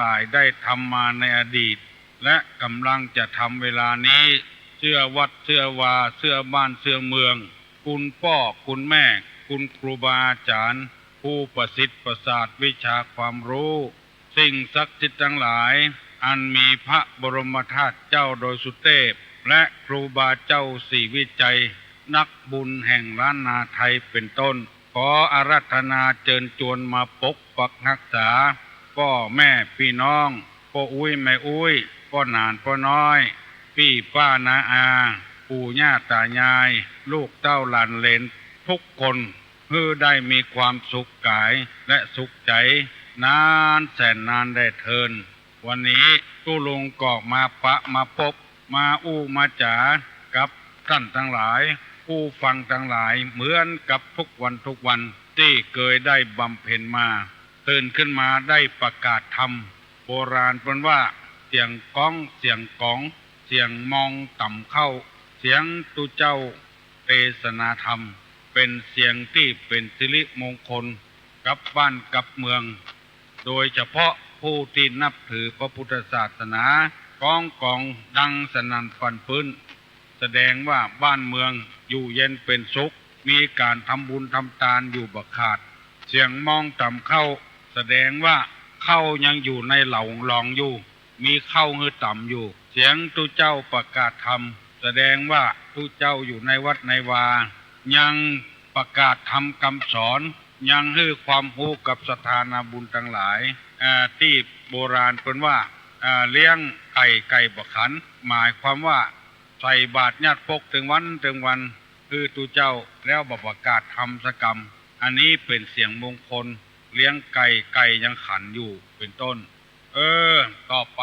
ฝ่ายได้ทำมาในอดีตและกำลังจะทำเวลานี้เชื่อวัดเชื่อวาเชื่อบ้านเชื่อเมืองคุณพ่อคุณแม่คุณครูบาอาจารย์ผู้ประสิทธิ์ประสาทวิชาความรู้สิ่งศักดิ์สิทธิ์ทั้งหลายอันมีพระบรมธาตุเจ้าโดยสุเทพและครูบาเจ้าศรีวิจัยนักบุญแห่งล้านนาไทยเป็นต้นขออาราธนาเชิญชวนมาปกปักรักษาพ่อแม่พี่น้องพ่ออุ้ยแม่อุ้ยพ่อหนานพ่อน้อยพี่ป้านาอาปู่ย่าตายายลูกเต้าหลานเหลนทุกคนเพื่อได้มีความสุขกายและสุขใจนานแสนนานได้เทินวันนี้ตู้ลุงกอกมาปะมาพบมาอู้มาจ๋ากับท่านทั้งหลายผู้ฟังทั้งหลายเหมือนกับทุกวันที่เคยได้บำเพ็ญมาตื่นขึ้นมาได้ประกาศธรรมโบราณเป็นว่าเสียงก้องเสียงกองเสียงมองต่ำเข้าเสียงตุเจ้าเทศนาธรรมเป็นเสียงที่เป็นสิริมงคลกับบ้านกับเมืองโดยเฉพาะผู้ที่นับถือพระพุทธศาสนากองดังสนั่นฟันฟื้นแสดงว่าบ้านเมืองอยู่เย็นเป็นสุขมีการทำบุญทำทานอยู่บักขาดเสียงมองต่ำเข้าแสดงว่าเข้ายังอยู่ในเหล่าลองอยู่มีเข้าหือต่ำอยู่เสียงตุเจ้าประกาศธรรมแสดงว่าตุเจ้าอยู่ในวัดในวายังประกาศธรรมคำสอนยังให้ความรู้กับสถานาบุญทั้งหลายที่โบราณเป็นว่าเลี้ยงไก่บักขันหมายความว่าใส่บาตรญาติพกถึงวันคือตุเจ้าแล้วประกาศธรรมสกรรมอันนี้เป็นเสียงมงคลเลี้ยงไก่ยังขันอยู่เป็นต้นต่อไป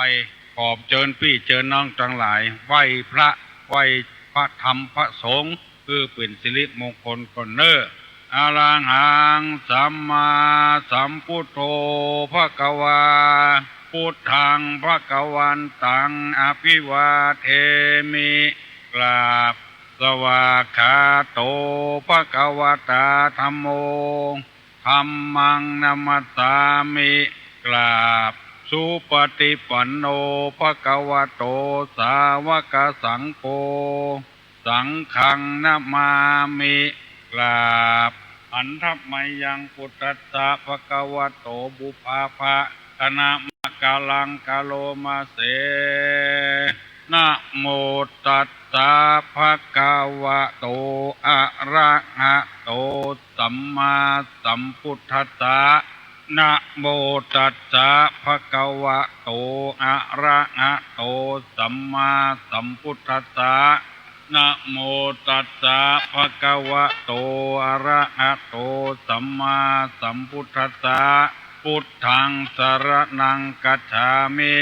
ขอบเชิญพี่เชิญน้องทั้งหลายไหว้พระธรรมพระสงฆ์คือเป็นสิริมงคลก่อนเน้ออะระหังสัมมาสัมพุทโธภควาพุทธังภควันตังอภิวาเทมิกราบสวากขาโตภควตาธัมโมธัมมังนัมมัสสามิกราบสุปฏิปันโนภควโตสาวกสังโฆสังฆังนะมามิกราบอันทัพไมยังพุทธัสสะภควโตบุพาภะคณะมะกาลังกาโลมาเสนะโมตัสสะภะคะวะโตอะระหะโตสัมมาสัมพุทธัสสะนะโมตัสสะภะคะวะโตอะระหะโตสัมมาสัมพุทธัสสะนะโมตัสสะภะคะวะโตอะระหะโตสัมมาสัมพุทธัสสะพุทธังสรณังคัจฉามิ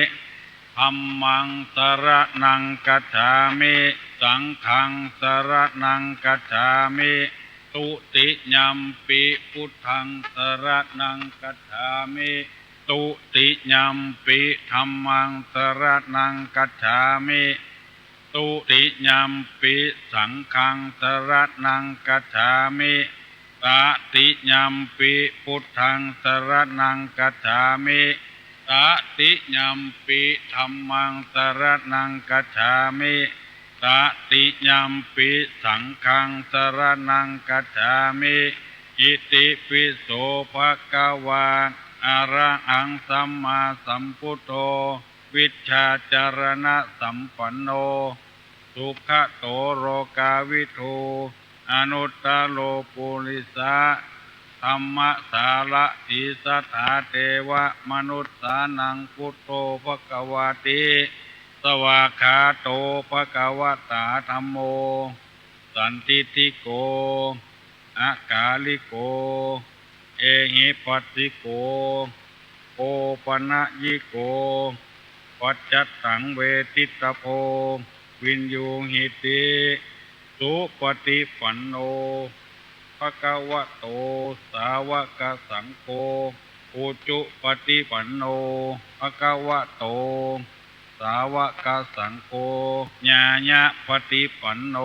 ธัมมังสรณังคัจฉามิสังฆังสรณังคัจฉามิตุติยัมปิพุทธังสรณังคัจฉามิตุติยัมปิธัมมังสรณังคัจฉามิตุติยัมปิสังฆังสรณังคัจฉามิตติยัมปิพุทธังสรณังคัจฉามิตติยัมปิธัมมังสรณังคัจฉามิตติยัมปิสังฆังสรณังคัจฉามิอิติปิโสภะคะวะอะระหังสัมมาสัมพุทโธวิชชาจารณะสัมปันโนสุขโตโรกาวิทูอนุตตโลปุริสะธัมมสาระอิสถาเทวะมนุษสานังพุทโธภควติสวากขาโตภควตาธัมโมสันติทิโกอากาลิโกเอหิปัสสิโกโอปนะยิโกปัจจัตตังเวทิตโพวินยูหิติสุปฏิปันโนภควโตสาวกสังโฆอุจุปฏิปันโนภควโตสาวกสังโฆญาญะปฏิปันโน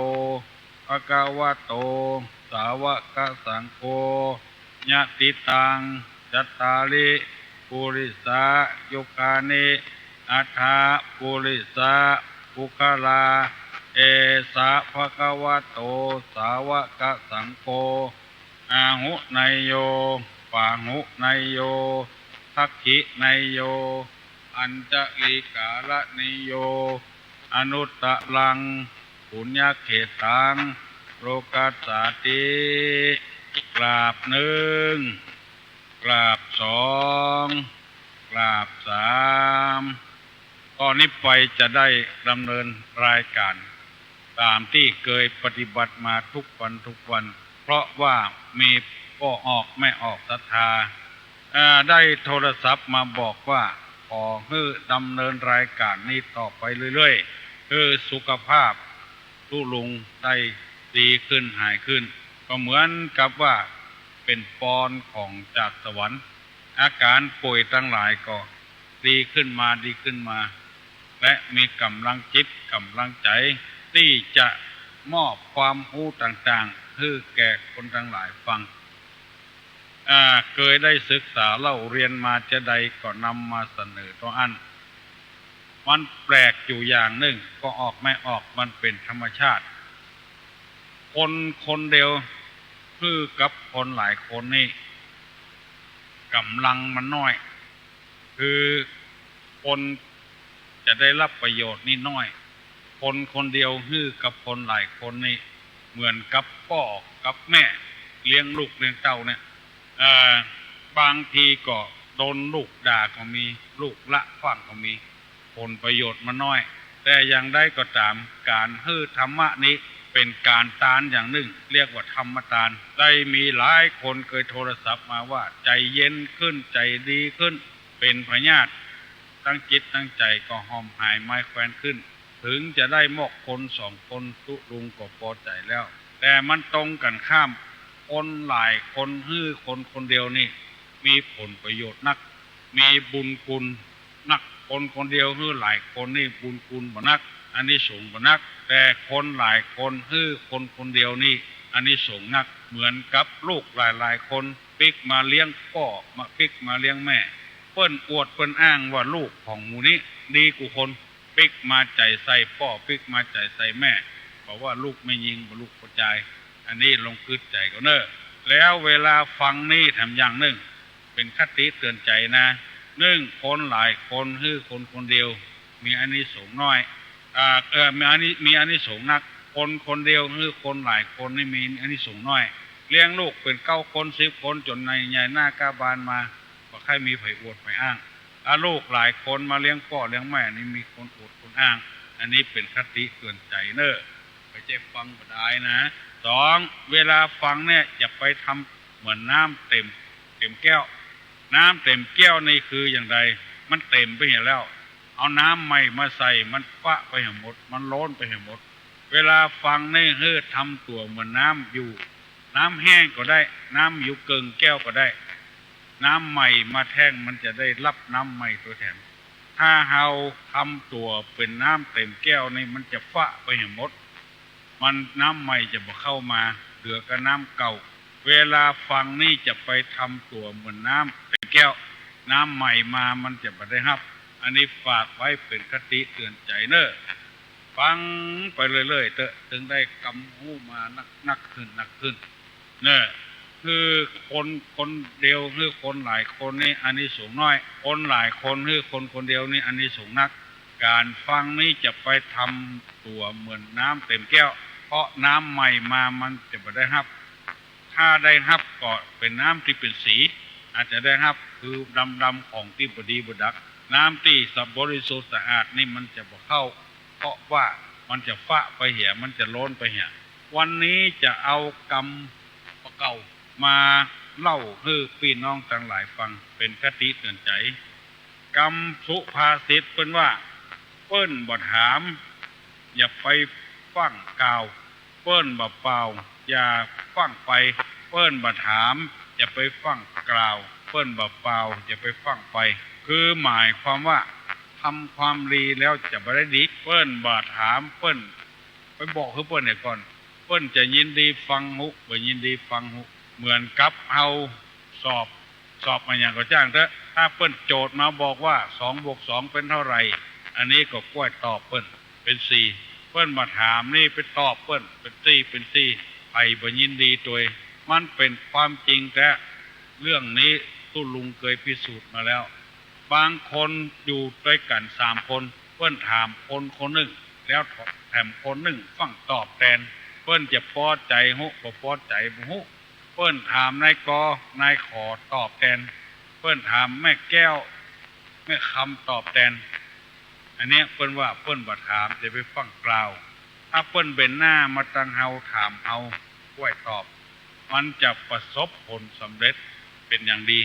ภควโตสาวกสังโฆญาติตังจัตตาริ ปุริสายุคานิอัฏฐาปุริสาปุคลาเอสะภะคะวะโตสาวกสังโฆอาหุไนโยปาหุไนโยทักขิไนโยอัญจลิกาลนิโยอนุตตะลังปุญญเขตังโลกัสสาติกราบหนึ่งกราบสองกราบสามตอนนี้ไปจะได้ดำเนินรายการตามที่เคยปฏิบัติมาทุกวันเพราะว่ามีก็ออกไม่ออกศรัทธาได้โทรศัพท์มาบอกว่าขอให้ดำเนินรายการนี้ต่อไปเรื่อยๆคือสุขภาพทุลุงได้ดีขึ้นหายขึ้นก็เหมือนกับว่าเป็นปอนของจากสวรรค์อาการป่วยทั้งหลายก็ดีขึ้นมาและมีกำลังจิตกำลังใจที่จะมอบความรู้ต่างๆให้แก่คนทั้งหลายฟังเคยได้ศึกษาเล่าเรียนมาจะใดก็นำมาเสนอตัวอันมันแปลกอยู่อย่างหนึ่งก็ออกไม่ออกมันเป็นธรรมชาติคนเดียวคือกับคนหลายคนนี่กำลังมันน้อยคือคนจะได้รับประโยชน์นี่น้อยคนเดียวคือกับคนหลายคนนี่เหมือนกับพ่อกับแม่เลี้ยงลูกเลี้ยงเต้าเนี่ยบางทีก็โดนลูกด่าก็มีลูกละฟังก็มีผลประโยชน์มันน้อยแต่อย่างใดก็ตามการฮื้อธรรมะนี้เป็นการตานอย่างหนึ่งเรียกว่าธรรมตานได้มีหลายคนเคยโทรศัพท์มาว่าใจเย็นขึ้นใจดีขึ้นเป็นพญาติตั้งจิตตั้งใจก็หอมหายไม้แควนขึ้นถึงจะได้มอกคนสองคนตุลุงก็พอใจแล้วแต่มันตรงกันข้ามคนหลายคนฮื้อคนเดียวนี่มีผลประโยชน์นักมีบุญคุณนักคนเดียวฮื้อหลายคนนี่บุญคุณบ่นักอันนี้สูงบ่นักแต่คนหลายคนฮื้อคนเดียวนี่อันนี้สูงนักเหมือนกับลูกหลายคนปิกมาเลี้ยงพ่อมาปิกมาเลี้ยงแม่เปิ้นอวดเปิ้นอ้างว่าลูกของหมู่นี้ดีกว่าคนปิกมาใจใส่พ่อปิกมาใจใส่แม่บอกว่าลูกไม่ยิงบ่ลูกกระจายอันนี้ลงคืดใจก็เนอะแล้วเวลาฟังนี่ทำอย่างหนึ่งเป็นคติเตือนใจนะหนึ่งคนหลายคนฮื้อคนเดียวมีอันนี้สูงน้อยมีอันนี้สูงนักคนเดียวฮื้อคนหลายคนนี่มีอันนี้สูงน้อยเลี้ยงลูกเป็น9 คน10 คนจนในใหญ่หน้ากาบานมาก็ใครมีไผอวดไผอ้างลูกหลายคนมาเลี้ยงพ่อเลี้ยงแม่นี่มีคนอวดคนอ้างอันนี้เป็นคติเตือนใจเนอะไปใจฟังบ่ได้นะสองเวลาฟังเนี่ยอย่าไปทำเหมือนน้ำเต็มแก้วน้ำเต็มแก้วนี่คืออย่างไรมันเต็มไปเห็นแล้วเอาน้ำใหม่มาใส่มันฟะไปเห็นหมดมันล้นไปเห็นหมดเวลาฟังนี่ทำตัวเหมือนน้ำอยู่น้ำแห้งก็ได้น้ำอยู่เกิงแก้วก็ได้น้ำใหม่มาแท่งมันจะได้รับน้ำใหม่ตัวแถมถ้าเราทำตัวเป็นน้ำเต็มแก้วนี่มันจะฟะไปเห็นหมดมันน้ำใหม่จะบ่เข้ามาเหลือกับน้ำเก่าเวลาฟังนี่จะไปทำตัวเหมือนน้ำเต็มแก้วน้ำใหม่มามันจะบ่ได้รับอันนี้ฝากไว้เป็นคติเตือนใจเนอะฟังไปเรื่อยๆเถอะถึงได้กำหูมานักขึ้นเนอะคือคนเดียวคือคนหลายคนนี่อันนี้สูงน้อยคนหลายคนคือคนเดียวนี่อันนี้สูงนักการฟังนี้จะไปทำตัวเหมือนน้ำเต็มแก้วเพราะน้ำใหม่มามันจะบ่ได้รับถ้าได้รับก็เป็นน้ำที่เป็นสีอาจจะได้รับคือดำของที่บดีบดักน้ำที่สับบริสุทธิ์สะอาดนี่มันจะบ่เข้าเพราะว่ามันจะฟะไปเหี่ยมันจะล้นไปเหี่ยวันนี้จะเอากรรมเก่ามาเล่าให้พี่น้องทั้งหลายฟังเป็นคติเตือนใจกรรมสุภาษิตเป็นว่าเปิ้นบ่ถามอย่าไปฟังกล่าวเปิ้นบ่เปล่าอย่าฟังไปเปิ้นบ่ถามอย่าไปฟังกล่าวเปิ้นบ่เปล่าอย่าไปฟังไปคือหมายความว่าทำความดีแล้วจะบ่ได้ดีเปิ้นบ่ถามเปิ้นไปบอกให้เปิ้นเนี่ยก่อนเปิ้นจะยินดีฟังหุบ่ยินดีฟังหุเหมือนกับเอาสอบมาอย่างก็จ้างเถอะ ถ้าเปิ้นโจทย์มาบอกว่า2+2เป็นเท่าไหร่อันนี้ก็กล้วยตอบเปิ้นเป็น4เปิ้นมาถามนี่ไปตอบเปิ้นเป็น4ไผบ่ยินดีตัวมันเป็นความจริงแต่เรื่องนี้ตู้ลุงเคยพิสูจน์มาแล้วบางคนอยู่ด้วยกัน3คนเปิ้นถามคนหนึ่งแล้วแถมคนหนึ่งฟังตอบแทนเปิ้นจะพอใจบ่พอใจบ่เปิ้นถามนายกนายขอตอบแทนเปิ้นถามแม่แก้วแม่คำตอบแทนอันนี้เปิ้นว่าเปิ้นบ่ถามจะไปฟังกล่าวถ้าเปิ้นเป็นหน้ามาตั้งเฮาถามเอากล้วยตอบมันจะประสบผลสำเร็จเป็นอย่างดี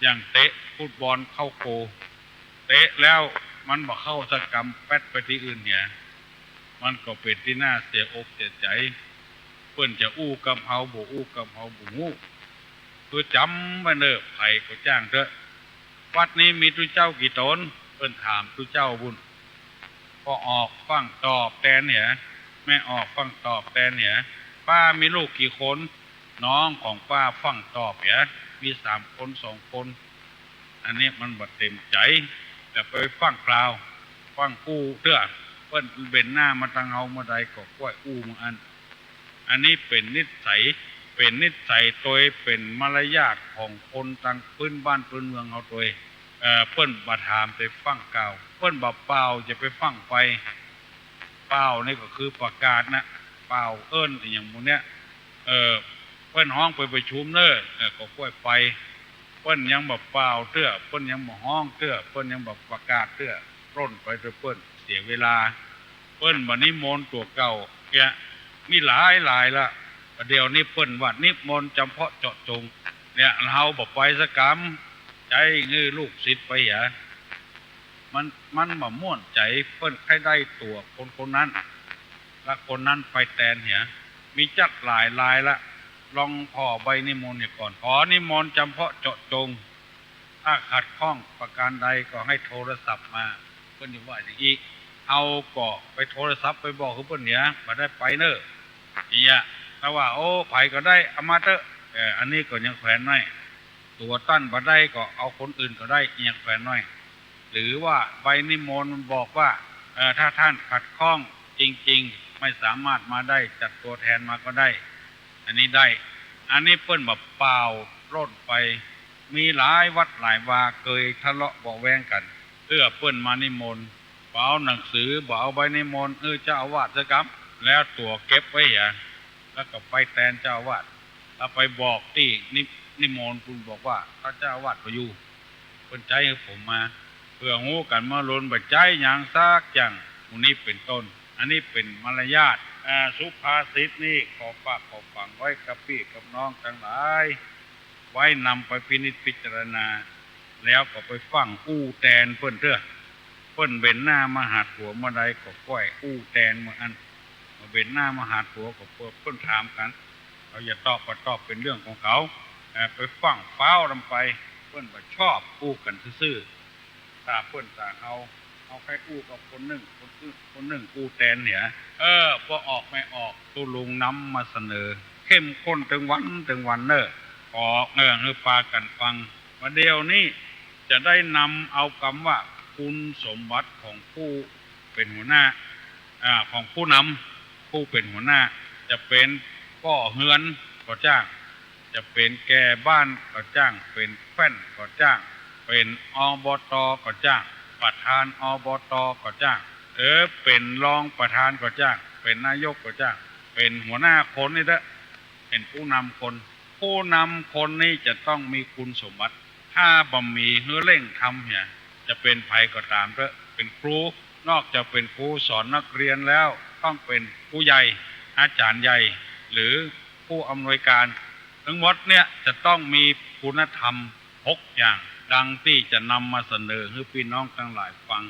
อย่างเตะฟุตบอลเข้าโกเตะแล้วมันบ่เข้าสกรรมแป๊ดไปที่อื่นเนี่ยมันก็เป็นที่น่าเสียอกเสียใจเปิ้นจะอู้กับเฮาบ่อู้กับเฮาบ่ฮู้คือจำไว้เด้อไผก็จ้างเถอะวัดนี้มีตุเจ้ากี่ตนเปิ้นถามตุเจ้าบุญพอออกฟังตอบแทนเนี่ยแม่ออกฟังตอบแทนเนี่ยป้ามีลูกกี่คนน้องของป้าฟังตอบเนี่ยมี3 คน2 คนอันนี้มันบ่เต็มใจแต่ไปฟังกล่าวฟังกู้เด้อเปิ้นเป็นหน้ามาตั้งเฮาเมื่อใดก็กล้วยอู้มึงอันนี้เป็นนิสัยโดยเป็นมารยาทของคนตั้งพื้นบ้านพื้นเมืองเฮาโดยเปิ้นบ่ถามไปฟังกล่าวเปิ้นบ่เปล่าจะไปฟังไปเปล่านี่ก็คือประกาศนะเปล่าเอิ้นอย่างหมู่เนี้ยเปิ้นฮ้องไปประชุมเด้อก็กล้วยไปเปิ้นยังบ่เปล่าเตื้อเปิ้นยังบ่ฮ้องเตื้อเปิ้นยังบ่ประกาศเตื้อร่นไปเด้อเปิ้นเสียเวลาเปิ้นบ่นิมนต์ตัวเก่าแกมีหลายละเดี๋ยวนี้เปิ้นว่านิมนต์จำเพาะเจาะจงเนี่ยเฮาบ่ไปสักกรรมใจงื้อลูกศิษย์ไปหยามันบ่ม่วนใจเปิ้นใครได้ตัวคนนั้นและคนนั้นไปแทนเหียมีจัดหลายละลองขอใบนิมนต์นี่ก่อนขอนิมนต์จำเพาะเจาะจงถ้าขัดข้องประการใดก็ให้โทรศัพท์มาเพิ่นว่าอย่างอีกเอาก็ไปโทรศัพท์ไปบอกคือเพิ่นเนี่ยบ่ได้ไปเด้อเนี่ยถ้าว่าโอ้ไผก็ได้เอามาเถอะอันนี้ก็ยังแขวนน้อยตัวตั้นบ่ได้ก็เอาคนอื่นก็ได้ยังแขวนน้อยหรือว่าใบนิมนต์มันบอกว่าถ้าท่านขัดข้องจริงๆไม่สามารถมาได้จัดตัวแทนมาก็ได้อันนี้ได้อันนี้เปิ้นแบบเปล่าร่นไปมีหลายวัดหลายวาเคยทะเลาะเบาะแว้งกันเพื่อเปิ้นมานิมนต์เอาหนังสือเอาใบนิมนต์เจ้าอาวาสซะครับแล้วตัวเก็บไว้แล้วก็ไปแทนเจ้าอาวาสแล้วไปบอกที่นิมนต์คุณบอกว่าพระเจ้าอาวาสบ่อยู่เพิ่นใจให้ผมมาเพื่อฮู้กันมาล้นบ่ใจหยังซักอย่างมื้อนี้เป็นต้นอันนี้เป็นมารยาทสุภาษิตนี่ขอฝากขอฝังไว้กับพี่กับน้องทั้งหลายไว้นำไปพินิจพิจารณาแล้วก็ไปฟังอู้แตนเพิ่นเถอะเพิ่นเป็นหน้ามาหาผัวเมื่อใดก็ก้อยอู้แตนเมื่ออันมาเป็นหน้ามาหาผัวก็เพิ่นถามกันเขาอย่าตอบก็ตอบเป็นเรื่องของเขาไปฟังฟ้าวลำไปเพิ่นบ่ชอบอู้กันซื่อๆถ้าเพิ่นสาเอาใครอู้กับคนหนึ่งอู้แตนเนี่ยพอออกไม่ออกตุลุงนำมาเสนอเข้มข้นถึงวันเนอออกให้ปากันฟังมาเดียวนี้จะได้นำเอาคำว่าคุณสมบัติของผู้เป็นหัวหน้าของผู้นำผู้เป็นหัวหน้าจะเป็นก่อเฮือนก็จ้างจะเป็นแก่บ้านก็จ้างเป็นแฟ้นก็จ้างเป็นอบตก็จ้างประธานอบตก็จ้างเป็นรองประธานก็จ้างเป็นนายกก็จ้างเป็นหัวหน้าคนนี่เด้อเป็นผู้นำคนนี้จะต้องมีคุณสมบัติถ้าบ่มีเร่งทำเนี่ยจะเป็นไผก็ตามเด้อเป็นครูนอกจากเป็นครูสอนนักเรียนแล้วต้องเป็นผู้ใหญ่อาจารย์ใหญ่หรือผู้อำนวยการทั้งหมดเนี่ยจะต้องมีคุณธรรม6อย่างดังที่จะนำมาเสนอให้พี่น้องทั้งหลายฟัง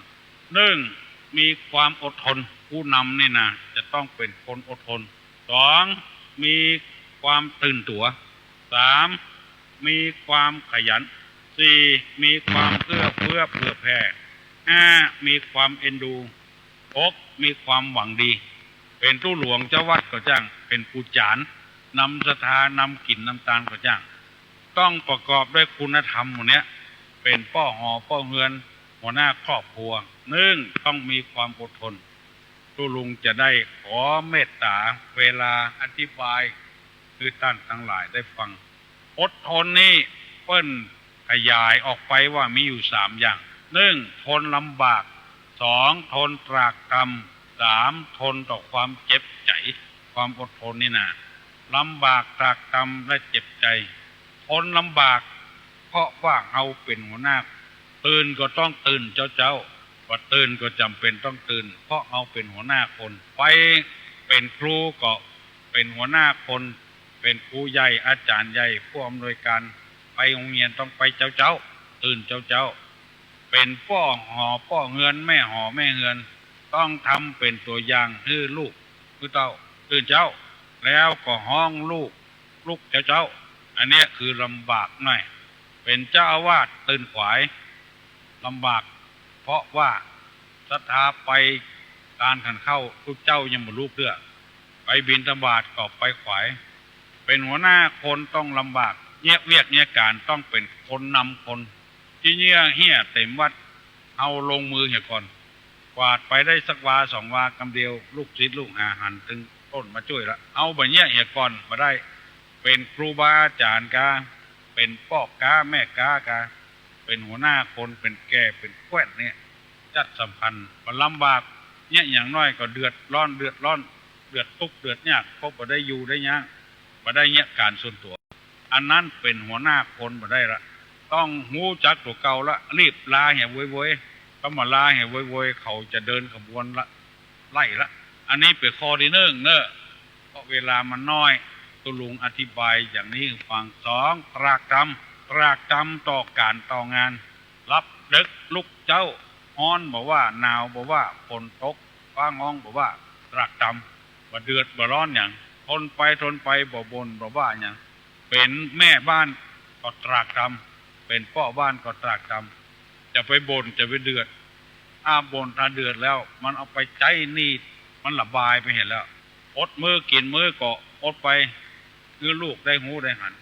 1มีความอดทนผู้นำนี่นะจะต้องเป็นคนอดทน2มีความตื่นตัว3มีความขยัน4มีความเอื้อเฟื้อเผื่อแผ่5มีความเอ็นดู6มีความหวังดีเป็นตู้หลวงเจ้าวัดก็จ้างเป็นผู้จานนำศรัทธานำกลิ่นน้ำตาลก็จ้างต้องประกอบด้วยคุณธรรมหมดเนี้ย เป็นป้อหอป้อเฮือนหัวหน้าครอบครัวต้องมีความอดทนตุลุงจะได้ขอเมตตาเวลาอธิบายคือท่านทั้งหลายได้ฟังอดทนนี่เปิ้นขยายออกไปว่ามีอยู่3 อย่างทนลำบาก2ทนตรากตรำ3ทนต่อความเจ็บใจความอดทนนี่นะลำบากตรากตรำและเจ็บใจทนลำบากเพราะว่าเอาเป็นหัวหน้าตื่นก็ต้องตื่นเจ้าว่าตื่นก็จำเป็นต้องตื่นเพราะเอาเป็นหัวหน้าคนไปเป็นครูก็เป็นหัวหน้าคนเป็นครูใหญ่อาจารย์ใหญ่ผู้อำนวยการไปโรงเรียนต้องไปเจ้าตื่นเจ้าเป็นป้อหอป้อเฮือนแม่หอแม่เฮือนต้องทำเป็นตัวอย่างให้ลูกคือเต้าตื่นเจ้าแล้วก็ห้องลูกเจ้าอันนี้คือลำบากหน่อยเป็นเจ้าอาวาสตื่นขวายลำบากเพราะว่าศรัทธาไปการขันเข้าทุกเจ้ายังบ่ลูกเด้อไปบิณฑบาตก็ไปขวายเป็นหัวหน้าคนต้องลำบากเงียบเวียกเงียการต้องเป็นคนนำคนที่เหี้ยเต็มวัดเอาลงมือเหี่ยก่อนกวาดไปได้สักวา2 วากำเดียวลูกศิษย์ลูกหาหันถึงต้นมาช่วยละเอาแบบเหี่ยก่อนมาได้เป็นครูบาอาจารย์กาเป็นพ่อกาแม่กากาเป็นหัวหน้าคนเป็นแก่เป็นแคว้นเนี่ยจัดสัมพันธ์มันลำบากเนี่ยอย่างน้อยก็เดือดร้อนเดือดทุกข์เดือดยากเพราะบ่ได้อยู่ได้ยังบ่ได้เนี่ยการส่วนตัวอันนั้นเป็นหัวหน้าคนบ่ได้ละต้องหูจักตัวเก่าละรีบลาเหี่ยโวยก็มาลาเหี่ยโวยเขาจะเดินขบวนละไล่ละอันนี้เป็นข้อที่1เพราะเวลามันน้อยตุลุงอธิบายอย่างนี้ฟัง2ตรากตรำต่อการต่องานรับดึกลุกเจ้าฮ้อนบอกว่าหนาวบอกว่าฝนตกฟ้างองบอกว่าตรากตำบ่เดือดบ่ร้อนอย่างทนไปบ่บ่นบ่ว่าอย่างเป็นแม่บ้านก็ตรากตำเป็นพ่อบ้านก็ตรากตำจะไปบ่นจะไปเดือดบ่นถ้าเดือดแล้วมันเอาไปใจนี่มันระบายไปเห็นแล้วอดมือกินมือก็อดไปคือลูกได้หูได้หัน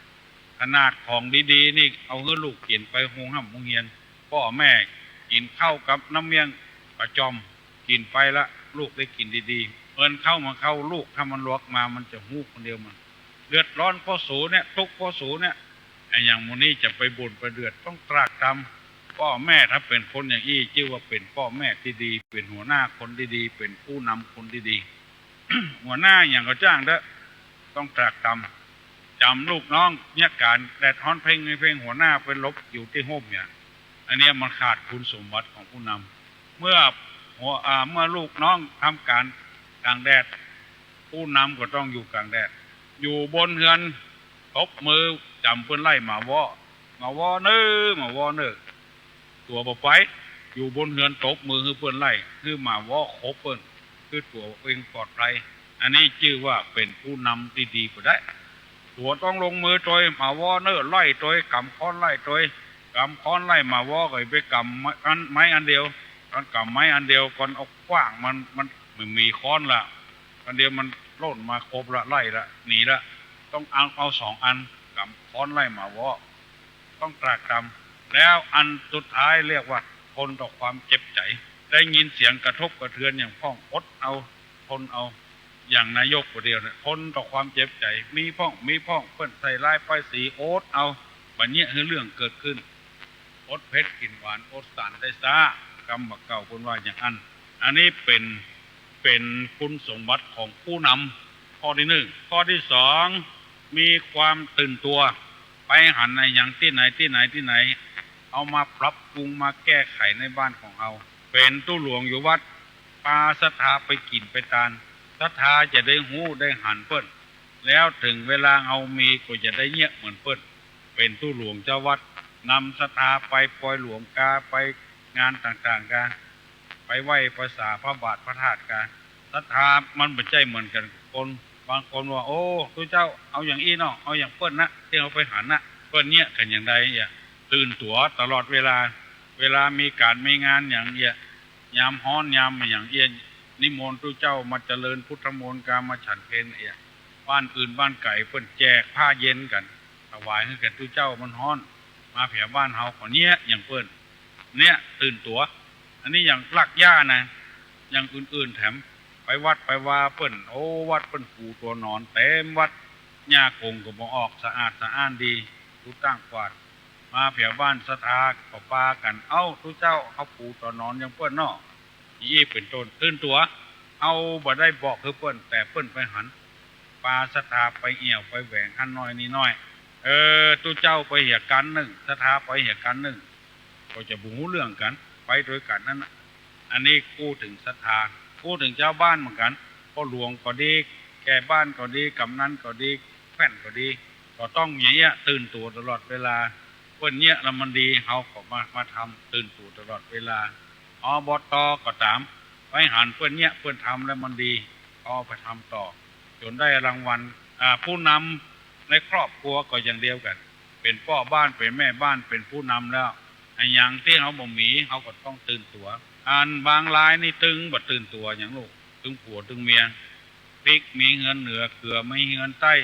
ขนาดของดีๆนี่เอาให้ลูกกินไปหงห้ำหงเฮียนพ่อแม่กินข้าวกับน้ำเมียงกระจอมกินไปละลูกได้กินดีๆเข้ามาเข้าลูกถ้ามันลวกมามันจะหูคนเดียวมันเดือดร้อนพ่อสูเนี่ยทุกพ่อสูเนี่ยไอ้อย่างมูนี่จะไปบ่นไปเดือดต้องตรากตำพ่อแม่ถ้าเป็นคนอย่างอี้ชื่อว่าเป็นพ่อแม่ที่ดีเป็นหัวหน้าคนดีๆเป็นผู้นำคนดีๆ หัวหน้าอย่างเขาจ้างเด้อต้องตรากตำจำลูกน้องเนี่ยการแดดฮ้อนเพลงหัวหน้าไปลบอยู่ที่ห่มเนี่ยอันนี้มันขาดคุณสมบัติของผู้นำเมื่อลูกน้องทำการกลางแดดผู้นำก็ต้องอยู่กลางแดดอยู่บนเฮือนตบมือจำเพิ่นไล่มาวอเนื้อตัวบ่ไปอยู่บนเฮือนตบมือคือเพิ่นไล่คือมาวอคบเพิ่นคือตัวเองปลอดภัยอันนี้ชื่อว่าเป็นผู้นำที่ดีก็ได้ตัวต้องลงมือโดยมาวอเนื้อไล่โดยกำค้อนไล่โดยกำค้อนไล่มาวอก็ไปกำไม้อันเดียวตอนกำไม้อันเดียวก่อนเอากว้างมันไม่มีค้อนละอันเดียวมันโล่นมาครบละไล่ละหนีละต้องเอา2 อันกำค้อนไล่มาวอต้องตรากตำแล้วอันสุดท้ายเรียกว่าทนต่อความเจ็บใจได้ยินเสียงกระทบกระเทือนอย่างพ้องอดเอาทนเอาอย่างนายกคนเดียวเนี่ยทนต่อความเจ็บใจมีพ้องเปิ้นใส่ลายป้ายสีโอ๊ตเอาบัดนี้คือเรื่องเกิดขึ้นอดเผ็ดกินหวานอดสารได้ซ่ากรรมเก่าคนว่าอย่างอันนี้เป็นคุณสมบัติของผู้นำข้อที่1ข้อที่2มีความตื่นตัวไปหันในอย่างที่ไหนเอามาปรับปรุงมาแก้ไขในบ้านของเราเป็นตู้หลวงอยู่วัดปาศรัทธาไปกินไปตานศรัทธาจะได้หูได้หันเปิ้นแล้วถึงเวลาเอามีก็จะได้เงียบเหมือนเปิ้นเป็นตู้หลวงเจ้าวัดนำศรัทธาไปปล่อยหลวงกาไปงานต่างๆกาไปไหว้ภาษาพระบาทพระธาตุกาศรัทธามันไม่ใช่เหมือนกันคนบางคนว่าโอ้ทุกเจ้าเอาอย่างอี้เนาะเอาอย่างเปิ้นนะที่เอาไปหันนะเปิ้นเนี้ยกันอย่างใดตื่นตัวตลอดเวลามีการมีงานอย่างยามฮ้อนยามอย่างนิมนต์ทุกเจ้ามาเจริญพุทธมนต์กามาฉันเพลบ้านอื่นบ้านไก่เปิ้นแจกผ้าเย็นกันถวายให้แก่ทุกเจ้ามันฮ้อน มาแผ่บ้านเฮาขอเนี้ยอย่างเปิ้นเนี้ยตื่นตัวอันนี้อย่างลักย่านะอย่างอื่นๆแถมไปวัดไปว่าเปิ้นโอ้วัดเปิ้นปูตัวนอนเต็มวัดหญ้าคงก็บ่ออกสะอาดสะอ้านดีทุกตั้งกวาดมาแผ่บ้านศรัทธาก็ปากันเอ้าทุกเจ้าเขาปูตัวนอนอย่างเปิ้นเนาะยี่เป็นต้นตื่นตัวเอาบ่ได้บอกคือเปิ้นแต่เปิ้นไปหันปาศรัทธาไปเอี่ยวไปแหวงหันน้อยนี่น้อยตู้เจ้าไปเหตุการณ์หนึ่งศรัทธาไปเหตุการณ์หนึ่งก็จะบูเรื่องกันไปโดยกันนั่นนะอันนี้กู้ถึงศรัทธากู้ถึงเจ้าบ้านเหมือนกันพ่อหลวงก็ดีแก่บ้านก็ดีกำนันก็ดีแฟนก็ดีก็ต้องอย่างเงี้ยตื่นตัวตลอดเวลาเพื่อนเนี้ยแล้วมันดีเขาก็มาทำตื่นตัวตลอดเวลาอบตก็ตามไปหันเพื่อนเนี้ยเพื่อนทำแล้วมันดีก็ไปทำต่อจนได้รางวัลผู้นำในครอบครัวก็อย่างเดียวกันเป็นพ่อบ้านเป็นแม่บ้านเป็นผู้นำแล้วไอ้อย่างที่เขาบ่มีเขาก็ต้องตื่นตัวบางรายนี่ตึงบ่ตื่นตัวอย่างลูกตึงผัวตึงเมียพริกมีเงินเหนือเกลือไม่เงินใต้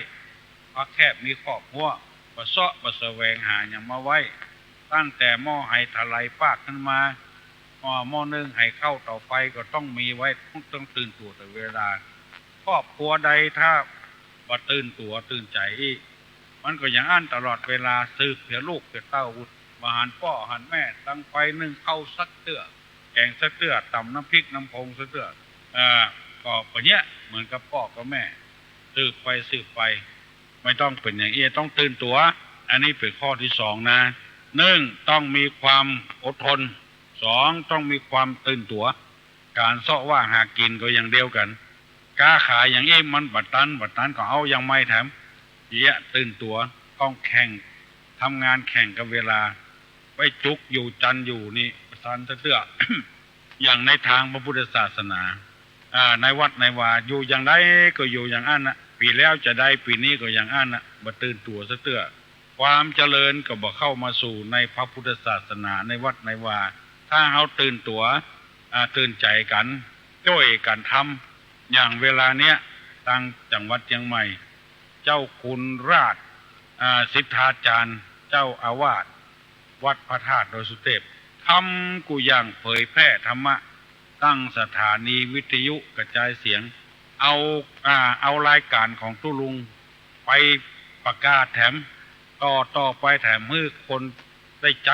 พักแคบมีครอบครัวบ่เซาะบ่แสวงหาอย่างมาไว้ตั้งแต่หม้อไห้ทลายปากขึ้นมาหม้อนึ่งไห้เข้าต่อไฟก็ต้องมีไว้ต้องตื่นตัวแต่เวลาครอบครัวใดถ้าบ่ตื่นตัวตื่นใจมันก็อย่างอั้นตลอดเวลาสืบเผื่อลูกเผื่อเต้ามาหันพ่อหันแม่ตั้งไฟนึ่งเข้าสักเตื้อแกงสักเตื้อตำน้ำพริกน้ำพงสักเตื้อก็แบบเนี้ยเหมือนกับพ่อกับแม่สืบไปไม่ต้องเป็นอย่างต้องตื่นตัวอันนี้เป็นข้อที่สองนะหนึ่งต้องมีความอดทนสองต้องมีความตื่นตัวการเสาะว่าหากินก็อย่างเดียวกันกล้าขายอย่างมันบัดตันก็เอายังไม่แถมตื่นตัวต้องแข่งทำงานแข่งกับเวลาไว้จุกอยู่จันอยู่นี่ประสานเตื้อ อย่างในทางพระพุทธศาสนาในวัดในวาอยู่อย่างใดก็อยู่อย่างอันนะปีแล้วจะได้ปีนี้ก็อย่างอันนะบ่ตื่นตัวเตื้อความเจริญก็บ่เข้ามาสู่ในพระพุทธศาสนาในวัดในวาถ้าเขาตื่นตัวตื่นใจกันช่วยกันทำอย่างเวลาเนี้ยทางจังหวัดเชียงใหม่เจ้าคุณราชสิทธาจารย์เจ้าอาวาสวัดพระธาตุดอยสุเทพทำกูอย่างเผยแพร่ธรรมะตั้งสถานีวิทยุกระจายเสียงเอารายการของตุลุงไปประกาศแถมต่อไปแถมมือคนได้ใจ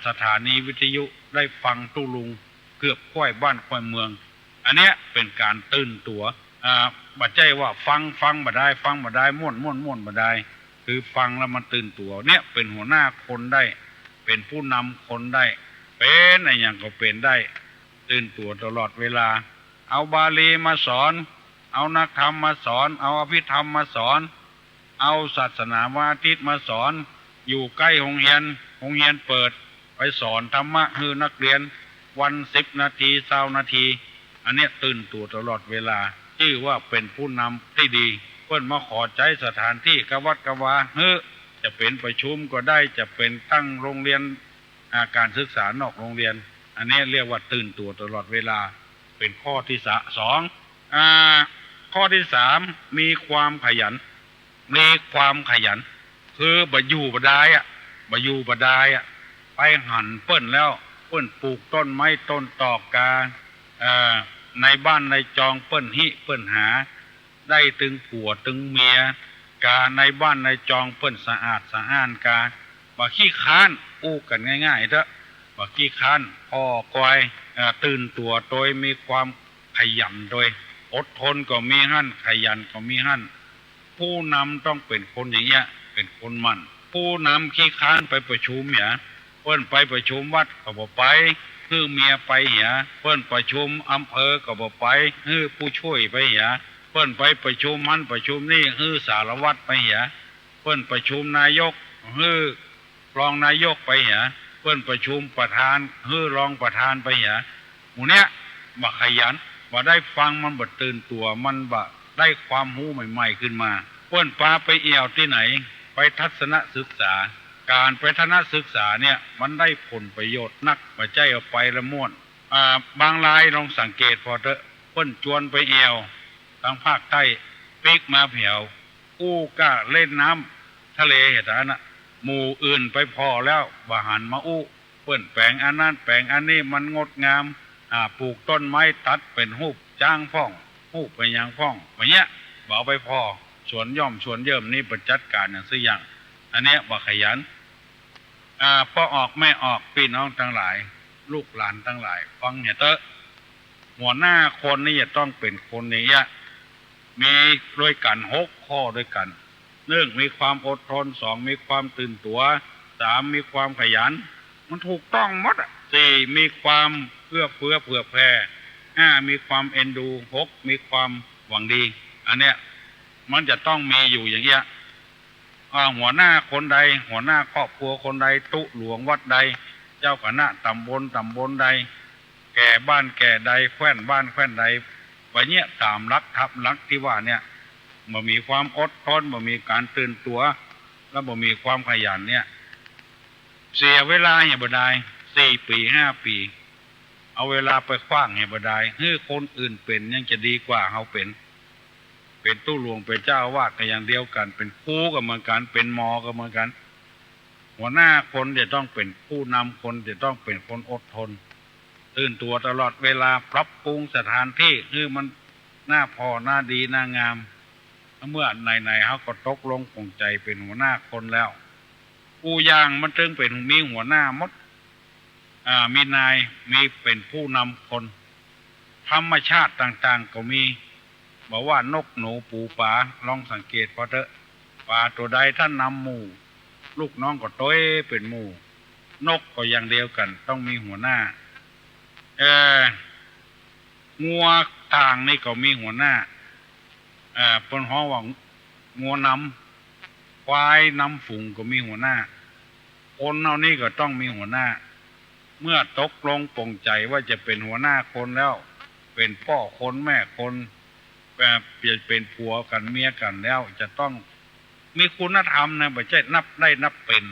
สถานีวิทยุได้ฟังตุลุงเกือบค่อยบ้านค่อยเมืองอันเนี้ยเป็นการตื่นตัวบัดใจว่าฟังบ่ได้ม่วนบ่ได้คือฟังแล้วมันตื่นตัวเนี่ยเป็นหัวหน้าคนได้เป็นผู้นำคนได้เป็นอะไรอย่างก็เป็นได้ตื่นตัวตลอดเวลาเอาบาลีมาสอนเอานักธรรมมาสอนเอาอภิธรรมมาสอนเอาศาสนาวาทิตมาสอนอยู่ใกล้โรงเรียนเปิดไปสอนธรรมะให้นักเรียนวัน10 นาที20 นาทีอันเนี้ยตื่นตัวตลอดเวลาชื่อว่าเป็นผู้นำที่ดีเพื่อนมาขอใจสถานที่กวัดกวาจะเป็นประชุมก็ได้จะเป็นตั้งโรงเรียนการศึกษานอกโรงเรียนอันนี้เรียกว่าตื่นตัวตลอดเวลาเป็นข้อที่สองข้อที่สามมีความขยันคือบ่อยู่บ่ได้ไปหันเปิ้นแล้วเปิ้นปลูกต้นไม้ต้นตอกกาในบ้านในจองเปิ้นหาได้ตึงผัวตึงเมียกาในบ้านในจองเปิ้นสะอาดสะอ้านกาบ่ขี้ค้านอู้กันง่ายๆเถอะบ่ขี้ค้านพ่อกอยตื่นตัวโดยมีความขยันโดยอดทนก็มีหั่นขยันก็มีหั่นผู้นำต้องเป็นคนอย่างเงี้ยเป็นคนมั่นผู้นำขี้ค้านไปประชุมเนี่ยเปิ้นไปประชุมวัดก็บ่ไปคือเมียไปเหียเปิ้นประชุมอำเภอก็บ่ไปคือผู้ช่วยไปเหียเปิ้นไปประชุมมันประชุมนี่คือสารวัตรไปเหียเปิ้นประชุมนายกคือรองนายกไปเหียเปิ้นประชุมประธานคือรองประธานไปเหียหมู่เนี้ยบ่ขยันบ่ได้ฟังมันบ่ตื่นตัวมันบ่ได้ความรู้ใหม่ๆขึ้นมาเปิ้นพาไปเอี่ยวที่ไหนไปทัศนศึกษาการไปทัศนศึกษาเนี่ยมันได้ผลประโยชน์นักบ่ใจเอาไปละม่วนบางรายลองสังเกตพอเถอะเปิ้นชวนไปเอี่ยวทางภาคใต้ปิกมาเผียวกู้ก้าเล่นน้ำทะเลเหตุนั้น หมู่อื่นไปพอแล้วบาหันมาอู้เปิ้นแปลงอันนั้นแปลงอันนี้มันงดงามปลูกต้นไม้ตัดเป็นรูปจ้างฟ้องรูปเป็นอย่างฟ้องอย่างเงี้ยบ่เอาไปพอสวนย่อมสวนเยิ่มนี่ประจัดการอย่างสิ่งอย่างอันเนี้ยบ่ขยันพอออกแม่ออกพี่น้องทั้งหลายลูกหลานทั้งหลายฟังเห็นเตอะหัวหน้าคนนี่จะต้องเป็นคนนี้มีด้วยกัน6 ข้อด้วยกัน1มีความอดทน2มีความตื่นตัว3มีความขยันมันถูกต้องหมด4มีความเอื้อเฟื้อเผื่อแผ่5มีความเอ็นดู6มีความหวังดีอันเนี้ยมันจะต้องมีอยู่อย่างเงี้ยหัวหน้าคนใดหัวหน้าครอบครัวคนใดตุหลวงวัดใดเจ้าคณะตำบลใดแก่บ้านแก่ใดแคว้นบ้านแคว้นใดไปเนี้ยตามลักทับลักที่ว่าเนี่ยบ่มีความอดทนบ่มีการตื่นตัวแล้วบ่มีความขยันเนี่ยเสียเวลาให้บ่ได้4 ปี5 ปีเอาเวลาไปขว้างให้บ่ได้ให้คนอื่นเป็นยังจะดีกว่าเฮาเป็นตู้หลวงเป็นเจ้าวาดก็อย่างเดียวกันเป็นครูก็เหมือนกันเป็นหมอก็เหมือนกันหัวหน้าคนจะต้องเป็นผู้นำคนจะต้องเป็นคนอดทนตื่นตัวตลอดเวลาปรับปรุงสถานที่ให้มันน่าพอน่าดีน่างามเมื่อไหนๆเขาก็ตกลงปลงใจเป็นหัวหน้าคนแล้วผู้ย่างมันจึงเป็นมีหัวหน้ามดมีนายมีเป็นผู้นำคนธรรมชาติต่างๆก็มีบอกว่านกหนูปูปลาลองสังเกตพอเถอะปลาตัวใดท่านนำหมู่ลูกน้องก็ต้อยเป็นหมู่นกก็อย่างเดียวกันต้องมีหัวหน้างัวต่างนี่ก็มีหัวหน้าปนห้องว่างัวนำควายนำฝูงก็มีหัวหน้าคนเอานี่ก็ต้องมีหัวหน้าเมื่อตกลงปลงใจว่าจะเป็นหัวหน้าคนแล้วเป็นพ่อคนแม่คนเปลี่ยนเป็นผัวกันเมียกันแล้วจะต้องมีคุณธรรมนะไม่ใช่นับได้นับเป็น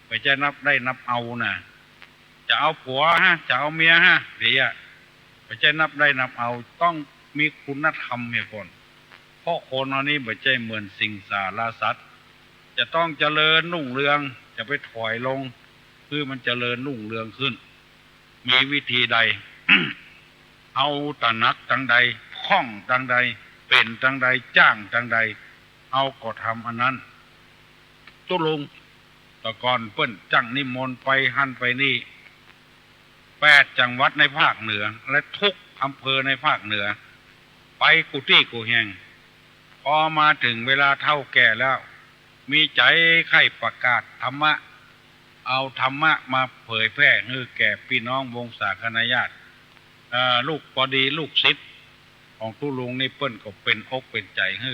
ไม่ใช่นับได้นับเอานะจะเอาผัวจะเอาเมียเดี๋ยวไม่ใช่นับได้นับเอาต้องมีคุณธรรมให้คนเพราะคนอันนี้ไม่ใช่เหมือนสิงสารสัตว์จะต้องเจริญรุ่งเรืองจะไปถอยลงคือมันเจริญรุ่งเรืองขึ้นมีวิธีใด เอาตนักตังใดคล่องตังใดเป็นตังใดจ้างตังใดเอาก็ทำอันนั้นตุลุงตะกอนเปิ้นจังนิมนต์ไปหั่นไปนี่8 จังหวัดในภาคเหนือและทุกอำเภอในภาคเหนือไปกุฏิกูแห่งพอมาถึงเวลาเท่าแก่แล้วมีใจใคร่ประกาศธรรมะเอาธรรมะมาเผยแพร่ให้แก่พี่น้องวงศาคณาญาติลูกพอดีลูกศิษย์ของตุลุงนี่เปิ้นก็เป็นอกเป็นใจให้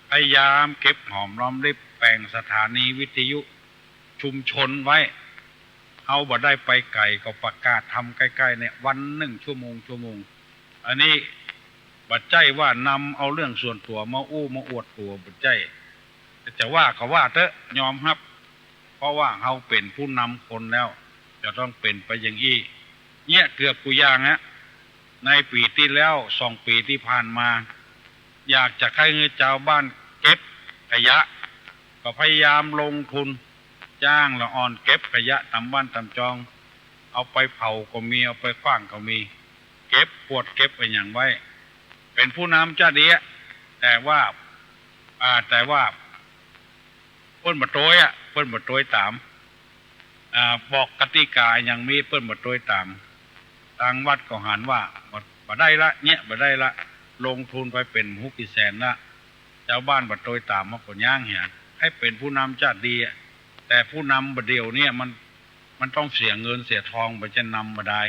พยายามเก็บหอมรอมริบแปลงสถานีวิทยุชุมชนไว้เอาบ่ได้ไปไกลก็ประกาศทำใกล้ๆเนี่ยวัน1 ชั่วโมงอันนี้บัดใจว่านำเอาเรื่องส่วนตัวมาอู้มาอวดตัวบัดใจจะว่าก็ว่าเถอะยอมรับเพราะว่าเขาเป็นผู้นำคนแล้วจะต้องเป็นไปอย่างอี้เนี่ยเกือบกูย่างในปีที่แล้ว2 ปีที่ผ่านมาอยากจะให้เจ้าบ้านเก็บขยะก็พยายามลงทุนจ้างละอ่อนเก็บขยะตามบ้านตามจองเอาไปเผาก็มีเอาไปขว้างก็มีเก็บปวดเก็บไปอย่างไว้เป็นผู้นำเจ้าเดียแต่ว่าเปิ้นบ่โตยเปิ้นบ่โตยตามบอกกติกาอย่างมีเปิ้นบ่โตยตามทางวัดก็หันว่าบ่ได้ละเนี่ยบ่ได้ละลงทุนไปเป็น60 แสนละเจ้าบ้านบ่โตยตามมาก็ย่างเหียให้เป็นผู้นำเจ้าดีแต่ผู้นำบ่เดียวเนี่ยมันต้องเสียเงินเสียทองบ่จะนำบ่ได้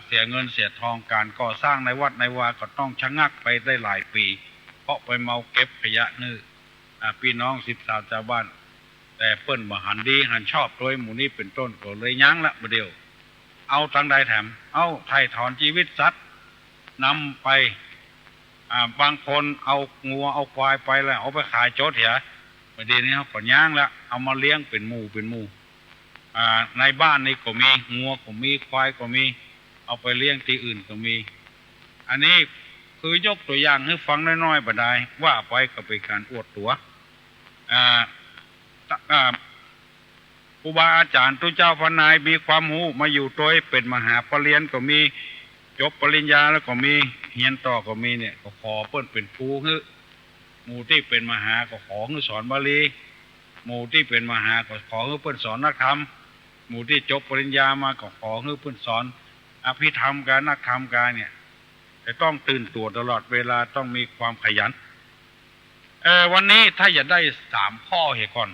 เสียเงินเสียทองการก่อสร้างในวัดในวาก็ต้องชะงักไปได้หลายปีเพราะไปเมาเก็บขยะนี่พี่น้อง13ชาวบ้านแต่เปิ้นบ่หันดีหันชอบโดยหมู่นี้เป็นต้นก็เลยยั้งละบ่เดียวเอาทางใดแถมเอาไถ่ถอนชีวิตสัตว์นำไปบางคนเอางัวเอาควายไปแล้วเอาไปขายโจทย์เหี้ยประเดี๋ยวนี้เขาก็ย่างแล้วเอามาเลี้ยงเป็นหมู่ในบ้านนี่ก็มีงัวก็มีควายก็มีเอาไปเลี้ยงที่อื่นก็มีอันนี้คือยกตัวอย่างให้ฟังน้อยๆบ่ได้ว่าไปก็เป็นการอวดตัว ครูบาอาจารย์ตุเจ้าพระนายมีความรู้มาอยู่ตัวเป็นมหาปรริญญาก็มีจบปริญญาแล้วก็มีเรียนต่อก็มีเนี่ยก็ขอเปิ้นเป็นครูฮึหมู่ที่เป็นมหาก็ขอให้สอนบาลีหมู่ที่เป็นมหาก็ขอให้เปิ้นสอนนักธรรมหมู่ที่จบปริญญามาก็ขอให้เปิ้นสอนอภิธรรมการนักธรรมการเนี่ยจะต้องตื่นตัวตลอดเวลาต้องมีความขยันวันนี้ถ้าอยากได้3 ข้อเหตุก่อน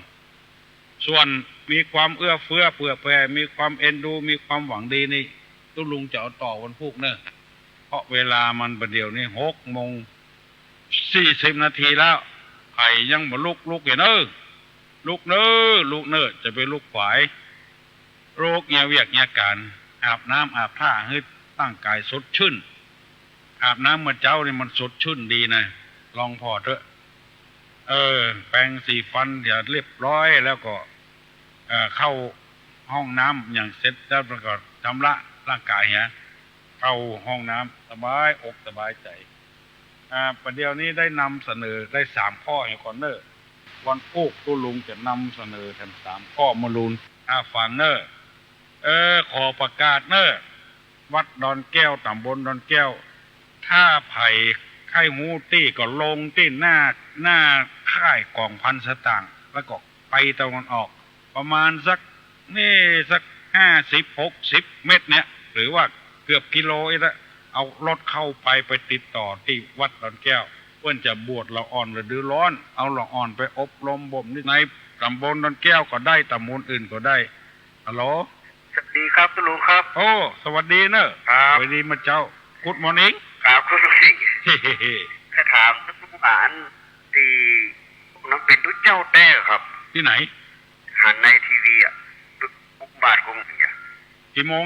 ส่วนมีความเอื้อเฟื้อเผื่อแผ่มีความเอ็นดูมีความหวังดีนี่ตุลุงจะเอาต่อวันพุธเนอะเพราะเวลามันประเดี๋ยวนี้6:40 นาทีแล้วไผ่ยังบ่ลุกเห็นลุกเนอจะไปลุกขวายโรคเงียเวียกเงียการอาบน้ำอาบท่าให้ตั้งกายสดชื่นอาบน้ำเมื่อเจ้านี่มันสดชื่นดีนะลองพอเถอะแปรงสีฟันเดี๋ยวเรียบร้อยแล้วก็เข้าห้องน้ำอย่างเสร็จแล้วประกอบชำระร่างกายเข้าห้องน้ำสบายอกสบายใจประเดี๋ยวนี้ได้นำเสนอได้3 ข้อให้ก่อนเนอวันพุธตุลุงจะนำเสนอกัน3 ข้อมาลุนฟังเนอขอประกาศเนอวัดดอนแก้วตำบลดอนแก้วถ้าไผ่ไข้หูตี้ก็ลงที่หน้าค่ายกองพันสตางค์แล้วก็ไปตะวันออกประมาณสัก50-60 เมตรเนี่ยหรือว่าเกือบกิโลแล้วเอารถเข้าไปติดต่อที่วัดดอนแก้วเพื่อนจะบวชละอ่อนหรือดื้อร้อนเอาละอ่อนไปอบรมบ่มในตำบลดอนแก้วก็ได้ตำบลอื่นก็ได้ฮัลโหลสวัสดีครับตุลุงครับโอ้สวัสดีเนอะสวัสดีมาเจ้ากุดมอร์นิ่งครับคุณลุงแค่ถามนักบุญบานที่น้องเป็นทุกเจ้าแต้ครับที่ไหนหันในทีวีบุกบาทคงอย่างกี่โมง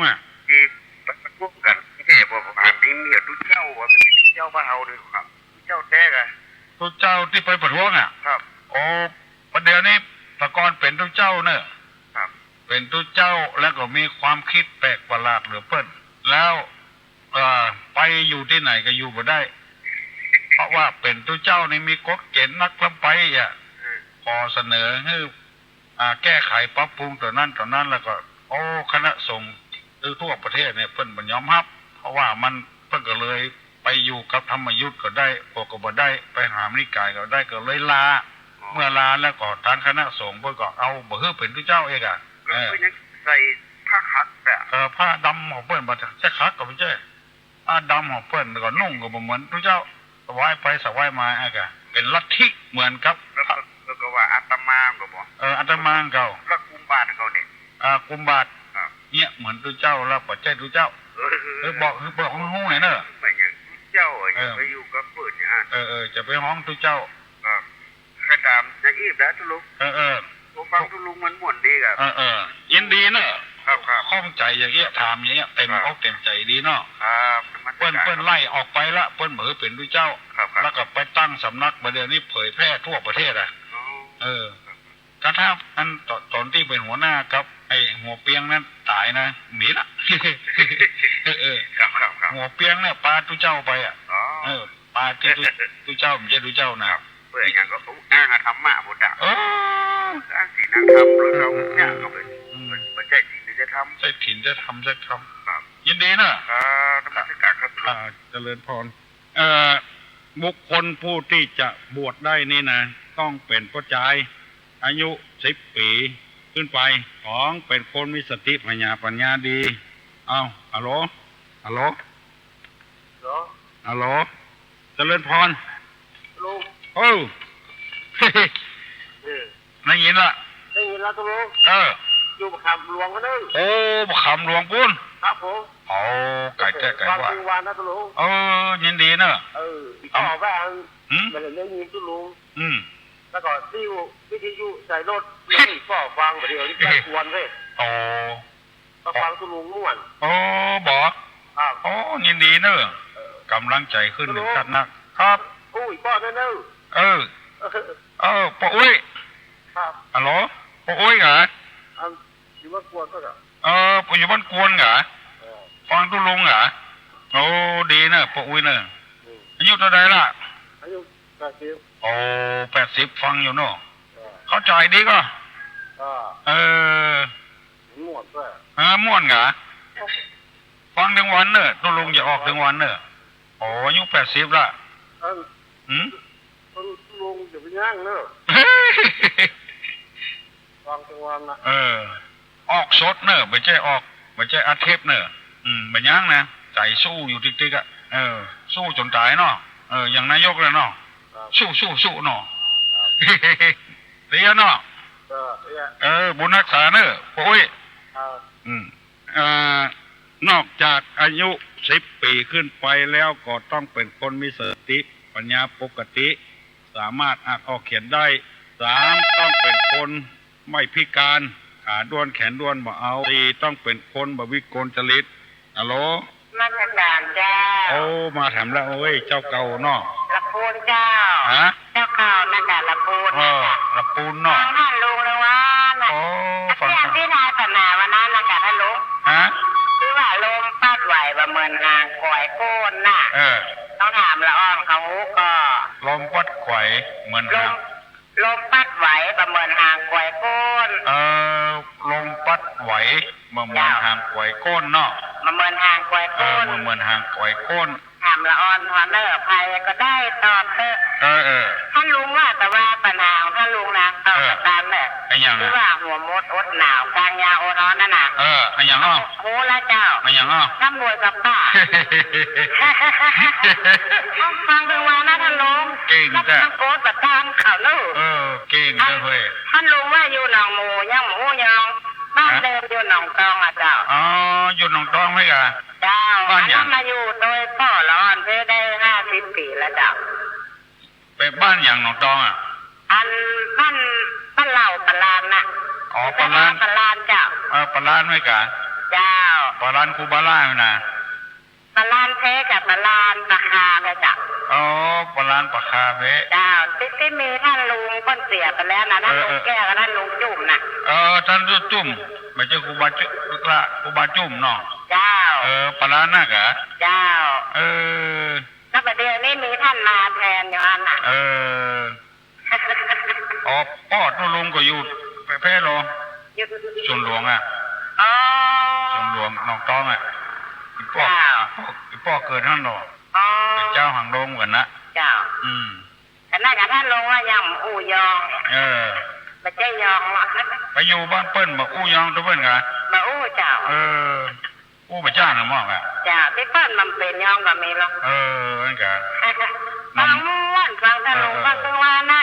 ที่ประท้วงกันแค่บอกผ่านนี้มีทุกเจ้าว่าเป็นทุกเจ้าบ้านเฮาเลยครับทุกเจ้าแต้ทุกเจ้าที่ไปประท้วงครับโอ้ประเดี๋ยวนี้ตะกอนเป็นทุกเจ้าเนอะครับเป็นทุกเจ้าแล้วก็มีความคิดแปลกประหลาดเหลือเปิ้นแล้วไปอยู่ที่ไหนก็อยู่บ่ได้เพราะว่าเป็นทุกเจ้านี่มีกฎเกณฑ์นักลำไปพอเสนอให้แก้ไขปรับปรุงตัวนั้นแล้วก็คณะสงฆ์ทั่วประเทศเนี่ยเพิ่นบ่ยอมรับเพราะว่ามันเพิ่นก็เลยไปอยู่กับธรรมยุทธ์ก็ได้พวกก็บ่ได้ไปหามนิกายก็ได้ก็เลยลาเมื่อลาแล้วก็ทางคณะสงฆ์เพิ่นก็เอาบ่ฮื้อเป็นทุกเจ้าเองเพิ่นยังใส่ผ้าคักผ้าดำของเพิ่นบ่จะคักก็บ่ใช่ผ้าดำของเพิ่นก็นุ่งก็บ่เหมือนทุกเจ้าสวายไปสวายมาเป็นลัทธิเหมือนกับแล้วก็ว่าอาตมาก็บ่อาตมาเก่าแล้วกุมบาทเขาเนี่ยกุมบาทเนี่ยเหมือนทุกเจ้าแล้วบ่ใช่ทุกเจ้าบอกฮู้ๆให้เนอะไม่อย่างทุกเจ้าไปอยู่กับเพิ่นจะไปฮ้องทุกเจ้าแค่ตามอย่างอีกแล้วตุลุงผมฟังตุลุงมันม่วนดีครับยินดีเนอะครับข้องใจอย่างเงี้ยถามอย่างเงี้ยเต็มอกเต็มใจดีเนาะครับเปิ้นไล่ออกไปละเปิ้นเหมือเป็นทุกเจ้าแล้วก็ไปตั้งสำนักประเดี๋ยวนี้เผยแพร่ทั่วประเทศกระทั่งอันตอนที่เป็นหัวหน้ากับไอหัวเปียงนั้นตายนะหนีละครับหัวเปียงเนี่ยปาทุเจ้าไปปาที่ทุเจ้าไม่ใช่ทุเจ้านะเพื่ออย่างก็อ้างธรรมะบุตรอ้างศีลธรรมแล้วเราเนี่ยก็เป็นไม่ใช่ศีลจะทำใช่ถิ่นจะทำยินดีนะธรรมสกัดครับเจริญพรบุคคลผู้ที่จะบวชได้นี่นะต้องเป็นผู้ชายอายุ10 ปีขึ้นไป2เป็นคนมีสติปัญญาดีฮัลโหลเจริญพรลุงได้ยินละตุลุงอยู่บักคำหลวงกันนึงบักคำหลวงปุ้นครับผมไก่แก่ว่าวันนะตุลุงยินดีเนอะอีกต่อบ้างมันเรื่องนี้ตุลุงแล้วก็ที่วิทยุใส่รถนี่ก็ฟังเดี๋ยวนี้ไปควรเลยก็ฟังตุลุงม่วนบอกยินดีเนอะกำลังใจขึ้นหนึ่งขั้นนะครับป้อนั่นเนอะป้าอุ้ยครับฮัลโหลป้าอุ้ยเหรออยู่บ้านกวนก็เหรออยู่บ้านกวนเหรอฟังตุลุงเหรอดีเนอะป้าอุ้ยเนอะอายุเท่าไรล่ะอายุ80 80ฟังอยู่เนอะเข้าใจดีก็ เออม่วนด้วยม่วนเหรอฟังถึงวันเนอะตุลุงจะออกถึงวันเนอะโอ้อายุ80ละตุลุงจะไปย่างเนอะฟังถึงวันนะออกสดเนอะไม่ใช่ออกไม่ใช่อัดเทปเนอะไม่ย่างนะใจสู้อยู่ติ๊กๆอ่ะสู้จนตายเนาะอย่างนายกเลยเนาะสู้เนาะเรียนเนาะบุญรักษาเนอะโอ้ยนอกจากอายุ10 ปีขึ้นไปแล้วก็ต้องเป็นคนมีสติปัญญาปกติสามารถอ่านออกเขียนได้3ต้องเป็นคนไม่พิการขาด้วนแขนด้วนบ่เอา4ต้องเป็นคนบ่วิกลจริตฮัลโหลมาทางด่านเจ้าโอ้มาถามแล้วโอ้ยเจ้าเก่าเนาะละปูนเจ้าเจ้าเก่านั่นแหละละปูนละปูนเนาะท่านลุงเลยว่าโอ้ฟังที่นายศาสนาวันนั้นนะจ๊ะท่านลุงคือว่าลมพัดไหวประเมินหางคอยโค่นน่ะต้องถามละอ้อมเขาก็ลมพัดไหวเหมือนลมพัดไหวประเมินหางคอยโค่นลมพัดไหวประเมินหางคอยโค่นเนาะประเมินหางคอยโค่นประเมินหางคอยโค่นถามละอ้อนทอนเนอร์ภัยก็ได้ตอบเถอะท่านลุงว่าแต่ว่าปัญหาของท่านลุงนะตอบตามเนี่ยคือว่าหัวมดอดหนาวกลางยาโอร้อนนั่นน่ะอันอย่างอ้อโอ้ละเจ้าอันอย่างอ้อน้ำรวยกับป้าต้องฟังดูว่านะท่านลุงเก่งจ้ะโกดแบบตามข่าวเนอะเก่งเลยท่านลุงว่าอยู่หนองหมูยังหมูยังบ้านเดิมอยู่หนองตองอ่ะเจ้าอยู่หนองตองไหมกะเจ้าอันนั้นมาอยู่โดยพ่อร้อนเพื่อได้50 ปีแล้วเจ้าไปบ้านอย่างหนองตองอ่ะอันบ้านเหล่าปลานน่ะปลานเจ้าปลานไหมกะเจ้าปลานคูบาล่าไหมนะปลานเพกับปลานปะคาไปเจ้าปลานปะคาเพเจ้าที่มีท่านลุงก้นเสียไปแล้วนะท่านลุงแก้วกับท่านลุงจุ่มน่ะท่านจุ่มไม่ใช่คูบาจุ่มเนาะเจ้าปลานน่ะกะเจ้าถ้าประเดี๋ยวนี้มีท่านมาแทนอยู่อันน่ะพ่อตุลุงก็อยู่แพร่โลชนหลวงอ่ะชนหลวงหนองตองอ่ะพ่อเกิดท่านหรอเป็นเจ้าหางลงเหมือนนะเจ้าแต่น่าจะท่านลงว่ายังอู่ยองไม่ใช่ยองหรอกไปอยู่บ้านเปิ้ลมาอู้ยองตัวเปิ้ลกันมาอู้เจ้าอู้มาจ้างหรือมั่งอ่ะเจ้าที่เปิ้ลมันเป็นยองก็มีหรอกนั่นกันฟังม่วนฟังท่านลงฟังตัวว่านะ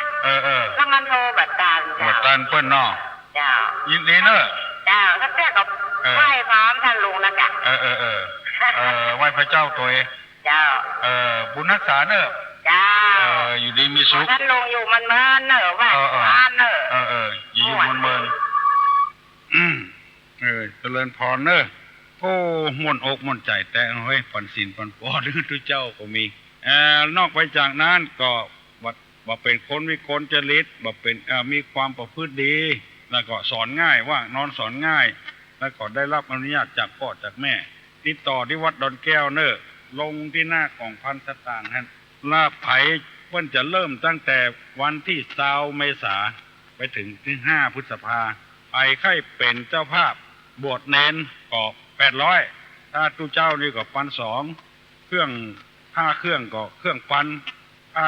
แล้วมันโทรบัดตาลบัดตาลเปิ้ลเนาะเจ้ายินดีเนอะเจ้าถ้าเจ้ากับไหว้พร้อมท่านลุงนะจ๊ะไหว้พระเจ้าตัวเจ้าบุญรักษาเนอะเจ้าอยู่ดีมีสุขท่านลุงอยู่มันเมินเนอะว่าเนอะอยู่มันเมินเจริญพรเนอะโอ้ม่วนอกม่วนใจแต่เฮ้ยปันศีลปันปอดทุกเจ้าก็มีนอกไปจากนั้นก็ว่าเป็นคนวิกลจริตว่าเป็นมีความประพฤติดีแล้วก็สอนง่ายว่านอนสอนง่ายแล้วก็ได้รับอนุญาตจากพ่อจากแม่ติดต่อที่วัดดอนแก้วเนอะลงที่หน้ากล่องพันสตางค์ฮะลาไผ่เพิ่นจะเริ่มตั้งแต่วันที่20 เมษาไปถึงที่5 พฤษภาไปค่อยเป็นเจ้าภาพบวชเนนก็800ถ้าตู้เจ้านี่ก็1,200เครื่อง5 เครื่องก็เครื่องปัน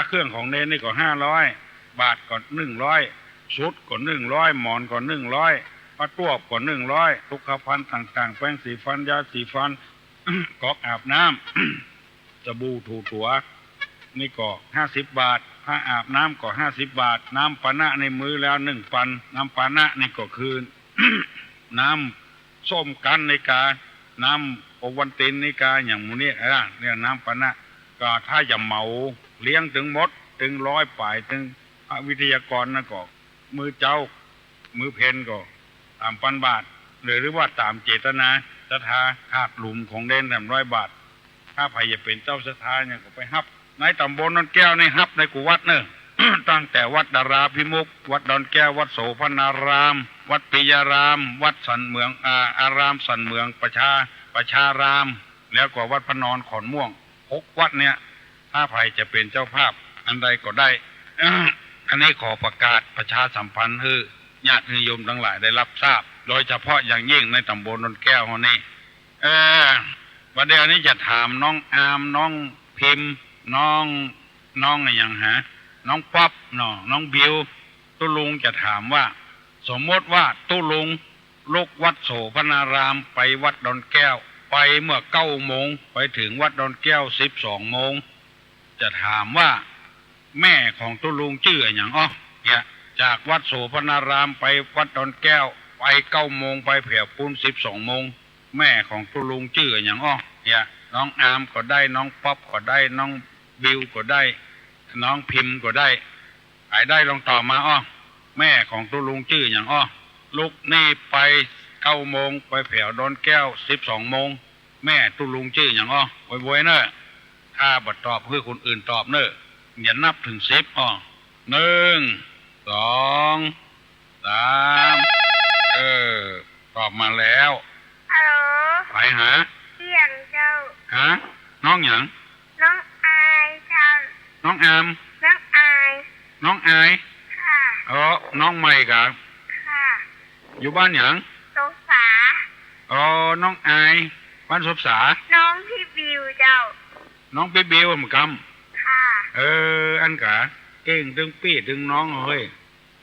เครื่องของเนนนี่ก็500 บาทก็100ชุดก็100หมอนก็100ผ้าต้วบก็100ทุกขภัณฑ์ต่างๆแป้งสีฟันยาสีฟันก๊อกอาบน้ำสบู่ถูตัวนี่ก็50 บาทผ้าอาบน้ำก็50 บาทน้ำปานะในมือแล้ว1 ปันน้ำปานะนี่ก็คือ น้ำส้มกันในกาน้ำโอวันตินในกาอย่างมูนี่เนี่ยน้ำปานะก็ถ้าอย่าเหมาเลี้ยงถึงหมดถึง100 ป่ายถึงวิทยากรนะก็มือเจ้ามือเพนก็3,000 บาทหรือว่าตามเจตนาศรัทธาขาดหลุมของเด่น100 บาทถ้าใครจะเป็นเจ้าศรัทธาเนี่ยก็ไปฮับในตำบลดอนแก้วในฮับในกุวัดเนอะ ตั้งแต่วัดดาราพิมุกวัดดอนแก้ววัดโสภณารามวัดปิยารามวัดสันเมืองอารามสันเมืองประชารามแล้วก็วัดพระนอนขอนม่วง6 วัดเนี่ยถ้าใครจะเป็นเจ้าภาพอันใดก็ได้ อันนี้ขอประกาศประชาสัมพันธ์ให้ ญาติโยมทั้งหลายได้รับทราบโดยเฉพาะอย่างยิ่งในตำบลนนแก้วนี่วันเดียวนี้จะถามน้องอามน้องพิมพ์น้องอะไรอย่างฮะน้องป๊อปน้องบิวตุลุงจะถามว่าสมมติว่าตุลุงลูกวัดโสพนารามไปวัดดอนแก้วไปเมื่อ9 โมงไปถึงวัดดอนแก้ว12 โมงจะถามว่าแม่ของตุลุงชื่ออย่างเนี่ยจากวัดโสพนารามไปวัดดอนแก้วไป9 โมงไปแผ่ปูน12 โมงแม่ของตุลุงชื่ออย่างเนี่ยน้องอามก็ได้น้องป๊อปก็ได้น้องบิวก็ได้น้องพิมพ์ก็ได้ใครได้ลองตอบมาแม่ของตุลุงชื่ออย่างลูกนี่ไป9 โมงไปแผ่ดอนแก้ว12 โมงแม่ตุลุงชื่ออย่างไว้เนอะถ้าบัดตอบคือคนอื่นตอบเนอะอย่านับถึง10 1 2 3ตอบมาแล้วฮัลโหลไปหาเสียงเจ้าฮะน้องอย่างน้องอายเจ้าน้องอามน้องอายค่ะน้องใหม่กับค่ะอยู่บ้านอย่างสบสาน้องอายบ้านสบสาน้องพี่บิวเจ้าน้องพี่บิวเหมือนกันค่ะอันกะเก่งตึงปี้ตึงน้องเฮ้ย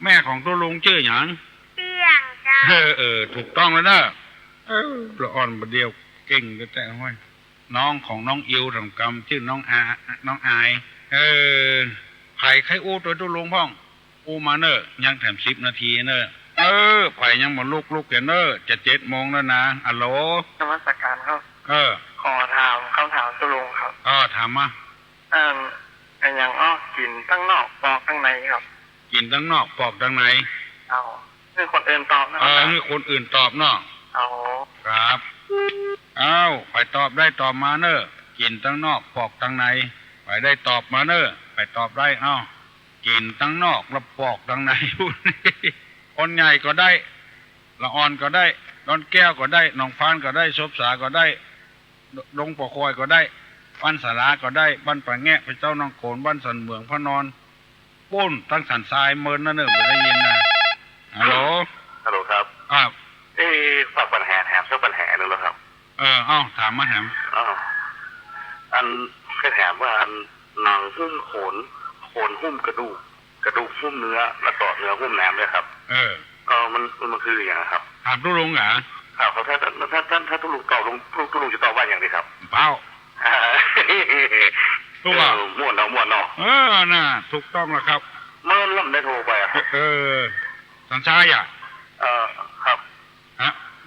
แม่ของตัวลุงชื่ออย่างเปียงเจ้าถูกต้องแล้วเนอะละอ่อนประเดียวเก่งแต่ห้อยน้องของน้องอิวทำกรรมชื่อน้องอายไผ่ไข่อู้ตัวลุงพ่องอู้มาเนอะยังแถม10 นาทีเนอะไผ่ยังมาลุกแกเนอะจะ7 โมงแล้วนะอัลโหลนมัสการครับขอถามคำถามตุลุงครับถามมาอย่างกินตั้งนอกปอกตั้งในครับกินตั้งนอกปอกตั้งในให้คนอื่นตอบนะให้คนอื่นตอบเนาะครับไปตอบได้ตอบมาเนอะกินตั้งนอกปอกตั้งในไปได้ตอบมาเนอะไปตอบได้กินตั้งนอกแล้วปอกตั้งในคนใหญ่ก็ได้ละอ่อนก็ได้ดอนแก้วก็ได้หนองฟานก็ได้ซบสาก็ได้ดงปอคอยก็ได้บ้านสาราก็ได้บ้านปะแงะพระเจ้าน้องโขนบ้านสันเมืองพระนอนปุ้นตั้งสันทรายเมินนั่นเนอะไม่ได้ยินนะฮัลโหลครับฝากปัญหาแถมสักปัญหาหนึ่งแล้วครับถามมาแถมอันแค่ถามว่าอันหนังหุ้มโขนหุ้มกระดูกหุ้มเนื้อแล้วต่อเนื้อหุ้มแหนมเลยครับมันคืออย่างครับถามตุลุงเหรอครับถ้าตุลุงตอบตุลุงจะตอบว่าอย่างไรครับเปล่าถูกม้วนเนาะน่ะถูกต้องแล้วครับเมื่อล่ำได้โทรไปสัญชายครับ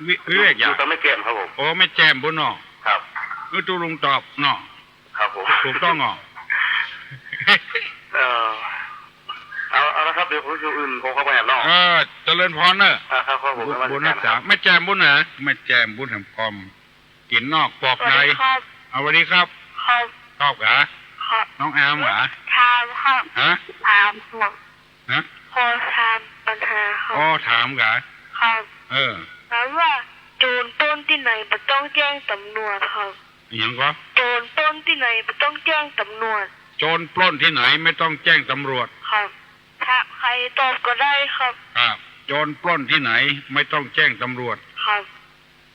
วิเวกอย่างแต่ไม่แจมครับผมไม่แจมบุญเนาะครับตุลุงตอบเนาะครับผมถูกต้องเนาะเอาละครับเดี๋ยวผมจะอื่นผมเข้าไปแอบนอกเจริญพรเนอะครับผมบุญนักษาไม่แจมบุญนะไม่แจมบุญแห่งกรมกินนอกปอกในเอาวันนี้ครับตอบเหรอน้องแอมเหรอถามครับถามพอถามปัญหาครับถามเหรอครับถามว่าโจรปล้นที่ไหนไม่ต้องแจ้งตำรวจครับอย่างก็โจรปล้นที่ไหนไม่ต้องแจ้งตำรวจโจรปล้นที่ไหนไม่ต้องแจ้งตำรวจครับถ้าใครตอบก็ได้ครับโจรปล้นที่ไหนไม่ต้องแจ้งตำรวจครับ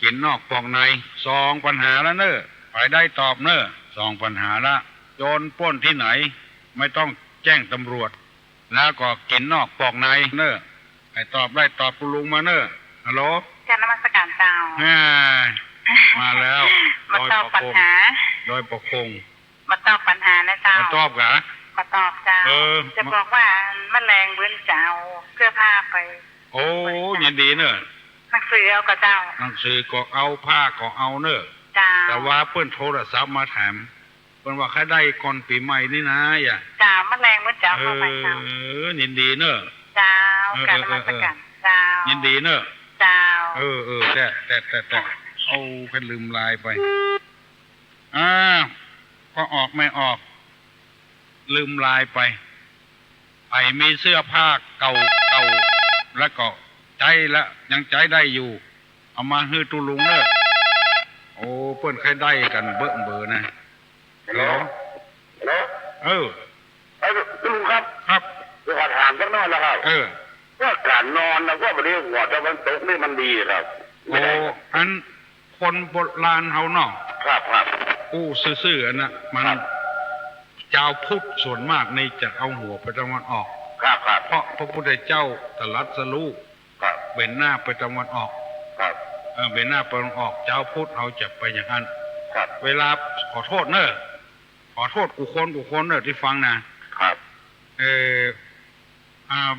กินนอกปอกใน2 ปัญหาแล้วเนอะไปได้ตอบเนอะ2 ปัญหาละโจรปล้นที่ไหนไม่ต้องแจ้งตำรวจแล้วก็กินนอกปอกในเนอะไปตอบได้ตอบคุณลุงมาเนอะฮัลโหลจะนมัสการเจ้ามาแล้วมาตอบปัญหาโดยปกครองมาตอบปัญหานะเจ้ามาตอบกะมาตอบเจ้าจะบอกว่าแมลงบื้นเจ้าเสื้อผ้าไปยินดีเนอะหนังสือเอากับเจ้าหนังสือก็เอาผ้าก็เอาเนอะแต่ว่าเพื่อนโทรศัพท์มาถามเพื่อนว่าใครได้ก่อนปีใหม่นี่นะอย่าจ้าแมลงบื้นเจ้าเข้าไปเจ้ายินดีเนอะเจ้าการนมัสการเจ้ายินดีเนอะเจ้าแต่เอาแค่ลืมลายไปก็ออกไม่ออกลืมลายไปมีเสื้อผ้าเก่าแล้วก็ใจละยังใจได้อยู่เอามาให้ตุลุงเนอะเปิ้นใครได้กันเบิ่งนะฮัลโหลตุลุงครับครับขอถามสักหน่อยแล้วครับ ว่าการนอนนะว่าประเดี๋ยวหัวตะวันตกนี่มันดีครับโอ้อันคนโบราณเฮาเนาะครับครับอู้ซื่อๆนะมันเจ้าพุทธส่วนมากในจะเอาหัวไปตะวันออกครับครับเพราะพระพุทธเจ้าตรัสรู้ครับเบ็นหน้าไปตะวันออกครับเบ็นหน้าไปตะวันออกเจ้าพุทธเอาจะไปอย่างนั้นครับเวลาขอโทษเนอะขอโทษกูคนเนอะที่ฟังนะครับ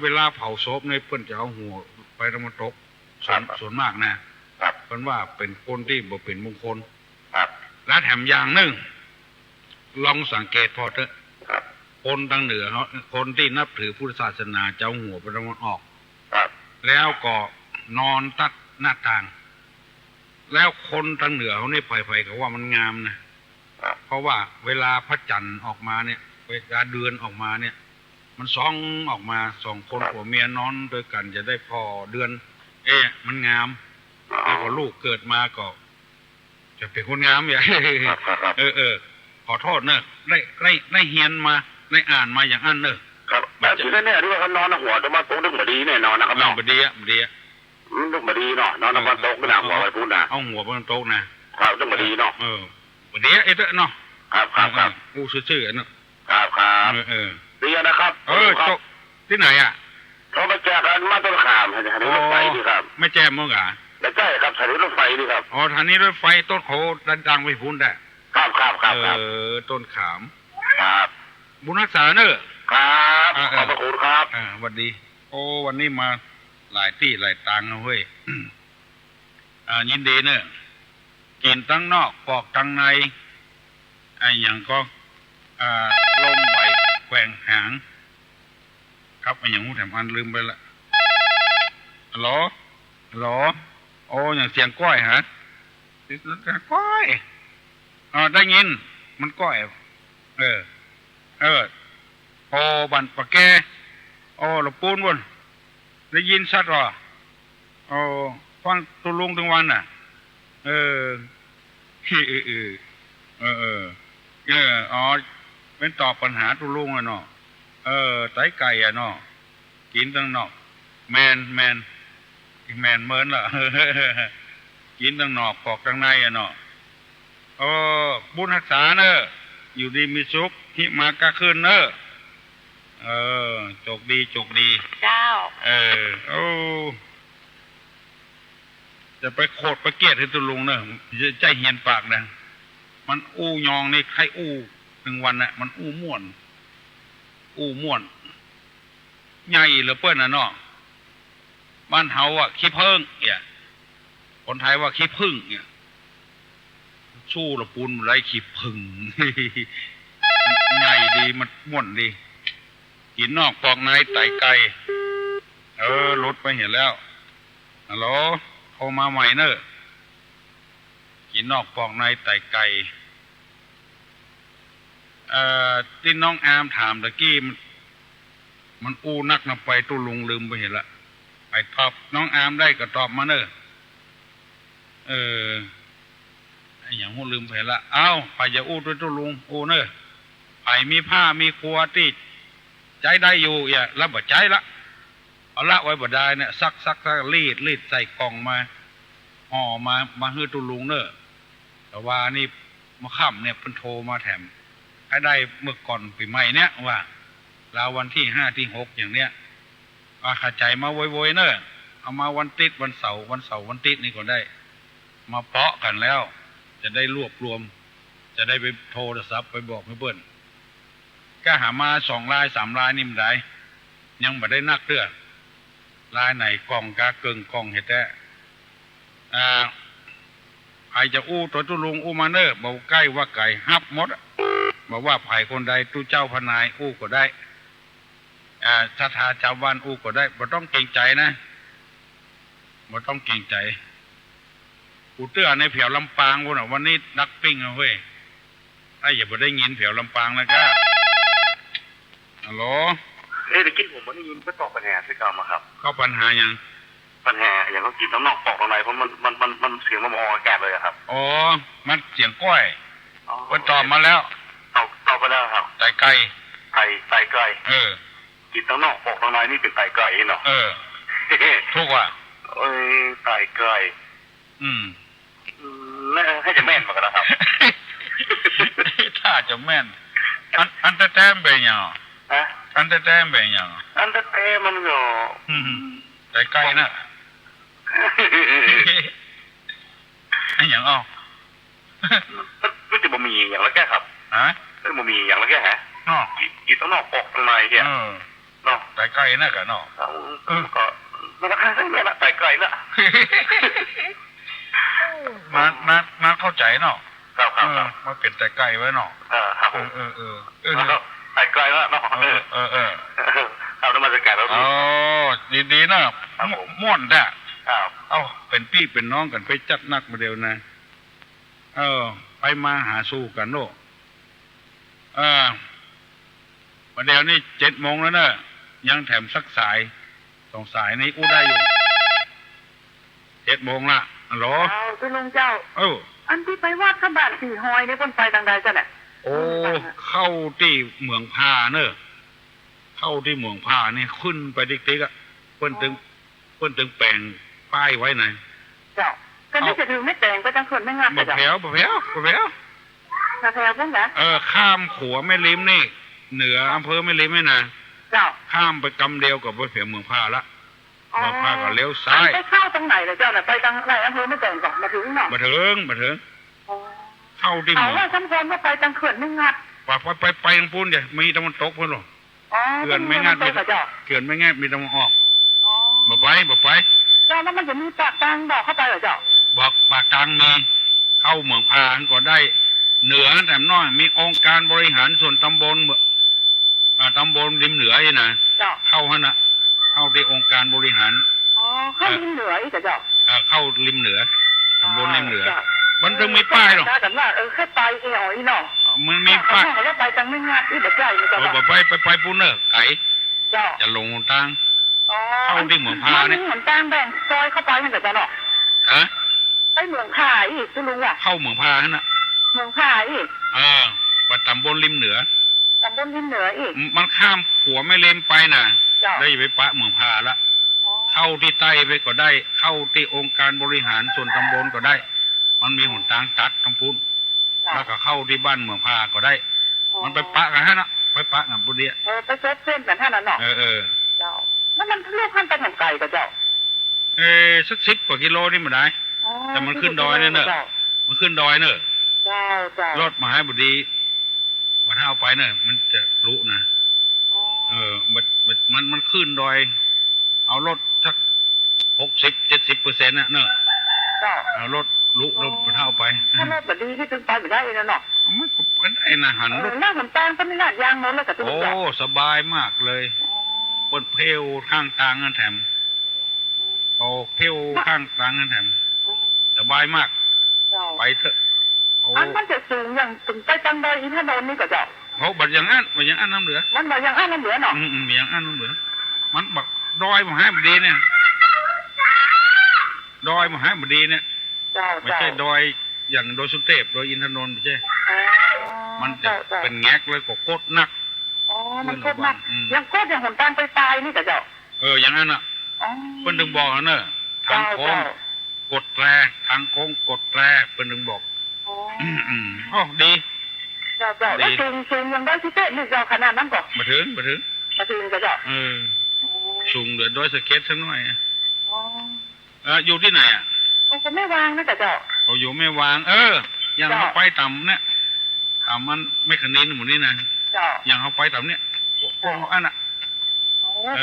เวลาเผาศพในเพิ่นจะเอาหัวไปตะวันตกส่วนมากนะครับเพิ่นว่าเป็นคนที่บ่เป็นมงคลครับและแถมอย่างนึงลองสังเกตพอเถอะคนทางเหนือเขาคนที่นับถือพุทธศาสนาจะเอาหัวไปตะวันออกแล้วก็นอนตัดหน้าต่างแล้วคนทางเหนือเขาเนี่ยไผ่ๆเขาว่ามันงามนะเพราะว่าเวลาพระจันทร์ออกมาเนี่ยเวลาเดือนออกมาเนี่ยมันส่องออกมาสองคนผัวเมียนอนด้วยกันจะได้พอเดือนมันงามแล้วก็ลูกเกิดมาก็จะเป็นคนงามอย่างขอโทษเนอะได้เฮียนมาได้อ่านมาอย่างนั้นเนอะครับแบบที่แน่ๆที่ว่าเขานอนหัวตะวันตกนึกมาดีแน่นอนนะครับน้องบดีนึกมาดีเนาะนอนตะวันตกไม่น่าหัวไปพูดนะเอาหัวตะวันตกนะครับนึกมาดีเนาะบดีเอ๊ะเนาะครับอู้ซื่อๆเนาะครับดีนะครับที่ไหนอ่ะเขามาแจกกันมาต้นขามถนนรถไฟนี่ครับไม่แจกมั้งอ่ะใช่ครับถนนรถไฟนี่ครับอ๋อถนนรถไฟต้นโขดังไปพูนได้ครับต้นขามครับบุญรักษาเนอะครับขอบคุณครับสวัสดีโอ้วันนี้มาหลายที่หลายตังค์เว้ยยินดีเนอะกินทั้งนอกปอกทั้งในอย่างก็ลมไหวแกว่งหางครับอย่างหูแถมอันลืมไปละฮัลโหลโอ้อย่างเสียงก้อยฮะเสียงก้อยได้ยินมันก้อยโอ้บันปะแกโอ้หลบปูนบนได้ยินชัดหรอโอ้ฟังตุลุงทั้งวันน่ะอ๋อเป็นตอบปัญหาตุลุงอ่ะเนาะไตไก่อ่ะเนาะกินตั้งนอกแมนเมินล่ะ กินตั้งนอกปอกตั้งในอ่ะเนาะบุญรักษาเนอะอยู่ดีมีสุขหิมากะขึ้นเนอะจกดีเจ้าจะไปโคตรไปเกียดให้ตุลุงเนอะใจเหียนปากนะมันอู้ยองนี่ใครอู้หนึ่งวันน่ะมันอู้ม่วนใหญ่เหลือเปิ้นน่ะเนาะบ้านเฮาอ่ะขี้เพิ่งเนี่ยคนไทยว่าขี้พึ่งเนี่ยสู้ละปูนไรขี้พึ่งใหญ่ดีมันม่วนดีกินนอกปอกในไตไก่รถไปเห็นแล้วฮัลโหลโทรมาใหม่เนอะกินนอกปอกในไตไก่ที่น้องอามถามตะกี้มันอู้นักนำไปตู้ลุงลืมไปเห็นละไปตอบน้องอามได้ก็ตอบมาเนอะอย่างหูลืมไปละไปจะอู้ด้วยตู้ลุงอู้เนอะไปมีผ้ามีครัวที่ใจได้อยู่แล้วบ่ใจละเอาละไว้บ่ได้เนี่ยซักรีดใส่กล่องมาห่อมาให้ตู้ลุงเนอะแต่ว่านี่มาค่ำเนี่ยเพิ่นโทรมาแถมให้ได้เมื่อก่อนปีใหม่เนี่ยว่าเราวันที่5 ที่ 6อย่างเนี้ยขาใจมาโวยเนอะเอามาวันติดวันเสาร์วันติดนี่ก็ได้มาเปาะกันแล้วจะได้รวบรวมจะได้ไปโทรศัพท์ไปบอกให้เปิ้นก็หามา2 ราย 3 รายนี่มันได้ยังไม่ได้นักเด้อรายไหนกล่องกาเกิงกล่องเห็ดแท้ใครจะอู้ตัวตุลุงอู้มาเนอะบอกใกล้ว่าไก่ฮับหมดบอกว่าไผ่คนใดตู้เจ้าพนายอู้ก็ได้ชาทาชาวบ้านอู้ก็ได้บ่ต้องเกรงใจนะบ่ต้องเกรงใจกูเตื้อในแถวลำปางกูน่ะวันนี้นักปิ้งเว้ยถ้าอย่าบ่ได้ยินแถวลำปางแล้วก็ฮัลโหลเดี๋ยวกินผมวันนี้ยินไปตอบปัญหาที่กล่าวมาครับเข้าปัญหาอย่างเขากินน้ำนอกปอกตรงไหนเพราะมันเสียงมันออกแกเลยครับมันเสียงก้อยมันตอบมาแล้วตอบไปแล้วครับไตไก่กินทั้งนอกปอกตรงไหนนี่เป็นไตไก่เนาะ ทุกว่ะโอ้ยตายไกลให้จะแม่นมากันนะครับถ้าจะแม่นอันแต้มเป็นยังอันแต้มเป็นยังอันแต้มมันก็แต่ไกลนะไอ้อย่างอ้อก็จะบ่มีอย่างละแก่ครับก็บ่มีอย่างละแก่ฮะอีต้องนอกออกทางในเฮียเนาะแต่ไกลนะกันเนาะก็มันราคาเท่าไหร่ละแต่ไกลละมาเข้าใจเนาะครับมาเป็นแต่ไกลไว้เนาะครับแต่ไกลแล้วเนาะเอาน้ำมันจะแก่แล้วดีๆนะม่วนด่ะเอาเป็นพี่เป็นน้องกันไปจัดนักมาเดียวนะไปมาหาสู้กันโน่มาเดียวนี่7:00แล้วเนอะยังแถมสักสาย2 สายนี้อู้ได้อยู่7:00ละฮัลโหลคุณลุงเจ้าอันที่ไปวาดข้าบ้านสีหอยนี่คนไปทางใดจ้ะเนี่ยเข้าที่เมืองพาเนอะเข้าที่เมืองพานี่ขึ้นไปติ๊กๆอ่ะเพิ่นถึงแปลงป้ายไว้ไหนเจ้าก็นี่จะถึงไม่แต่งไปจังคนไม่งัดจ้ะบ่แผ่วพวกนะข้ามขัวแม่ลิ้มนี่เหนืออำเภอแม่ลิ้มนี่นะเจ้าข้ามไปกำเดียวกับบ่แผ่วเมืองพาละเมืองพาก็เลี้ยวซ้ายไปเข้าตรงไหนล่ะเจ้าน่ะไปทางไหนอำเภอไม่แต่งก่อนมาถึงเนาะมาถึงเข้าที่เมืองว่าสำคัญว่าไปจังเขื่อนไม่งัดไปทางพูนเดี๋ยวมีตะวันตกพุ่นหรอเขื่อนไม่งัดมีเขื่อนไม่งัดมีตะวันออกบ่ไปเจ้าแล้วมันจะมีปากกลางบอกเข้าไปเหรอเจ้าบอกปากกลางมีเข้าเมืองพาก็ได้เหนือแถมน้อยมีองค์การบริหารส่วนตำบลริมเหนือนี่นะเข้าฮะนะเข้าที่องค์การบริหารเข้าริมเหนืออีกเจ้าเข้าริมเหนือตำบลริมเหนือมันต้องมีป้ายหรอแต่ว่าแค่ไปอีเนาะมันมีป้ายแล้วไปจังไม่งัดอีเด็กใหญ่เจ้าไปปูนเนอร์ไก่จะลงทางเข้าที่เมืองพาเนี่ยเหมือนตั้งแบ่งซอยเข้าไปมันจะเนาะไปเมืองพาอีกคุณลุงอ่ะเข้าเมืองพาน่ะเมืองพาอีกไปตำบลริมเหนืออีกมันข้ามขัวไม่เลมไปน่ะได้ไปปะเมืองพาละเข้าที่ใต้ไปก็ได้เข้าที่องค์การบริหารส่วนตำบลก็ได้มันมีหนทางตัดทั้งพุ้นแล้วก็เข้าที่บ้านเมืองพาก็ได้มันไปปะกันฮะนะไปปะกันปุ้นเนี่ยไปเส้นกันท่านนั้นเนาะเจ้าแล้วมันเลือกขั้นไปทางไกลก็เจ้าสัก10 กว่ากิโลนี่มันได้แต่มันขึ้นดอยเนี่ยเนอะมันขึ้นดอยเนอะรถมาให้บุดีบัดเอาไปเนอะมันจะรู้นะมันขึ้นดอยเอารถสัก60-70%น่ะเนอะเอารถลุรถบัดเอาไปถ้ารถบัดดีที่ถึงไปไม่ได้เลยเนาะมันก็เป็นไอ้นะหันรถหน้าสำตางก็ไม่น่ายางโน้นแล้วกับตัวสบายมากเลยบนเพลวข้างกลางนั่นแถมเพลวข้างกลางนั่นแถมสบายมากไปเถอะมันจะสูงอย่างถึงไปจังดอยอินทนนท์นี่ก็เจ้าบัดอย่างอันน้ำเหลือมันบัดอย่างอันน้ำเหลือเนาะอย่างอันน้ำเหลือมันบัดดอยมหาบดีเนี่ยดอยมหาบดีเนี่ยไม่ใช่ดอยอย่างดอยสุเทพดอยอินทนนท์ไม่ใช่มันจะเป็นแงกเลยก็โคตรนักมันโคตรนักยังโคตรอย่างหนทางไปตายนี่ก็เจ้าอย่างนั้นอ่ะเป็นถึงบอกเนอะทางโค้งกดแตรทางโค้งกดแตรเป็นถึงบอกดีแล้วสูงยังได้ที่เต้นี่เจ้าขนาดนั้นก่อนมาถึงก็เจ้าสูงเดือดด้วยสเก็ตสักหน่อยอยู่ที่ไหนอ่ะก็ไม่วางนะแต่เจ้าอยู่ไม่วางยังเขาไปต่ำเนี่ยต่ำมันไม่ขนินหมดนี่นะยังเขาไปต่ำเนี่ยพวกอันน่ะ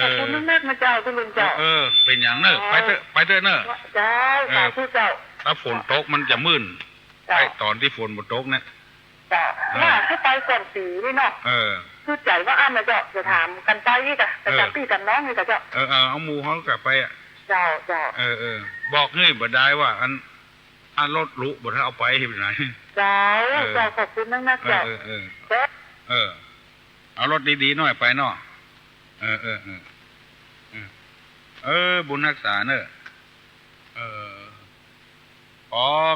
ขอบคุณมากนะเจ้าคุณลุงเจ้าเป็นอย่างเนอะไปเถอะเนอะเจ้าผู้เจ้าถ้าฝนตกมันจะมึนไอ้ตอนที่ฝนมันตกเนี่ยว่าให้ไปก่อนสีนี่เนาะคือใจว่าอันนะเจ้าจะถามกันไปนี่กะแต่จำพี่กันน้องนี่กะเจ้าเอาหมูเขากลับไปอ่ะเจ้าบอกเฮ้ยบ่ได้ว่าอันรถลุบ่ถ้าเอาไปที่ไหนเจ้าขอบคุณมากๆเจ้าเอารถดีๆหน่อยไปเนาะบุญรักษาเนอะ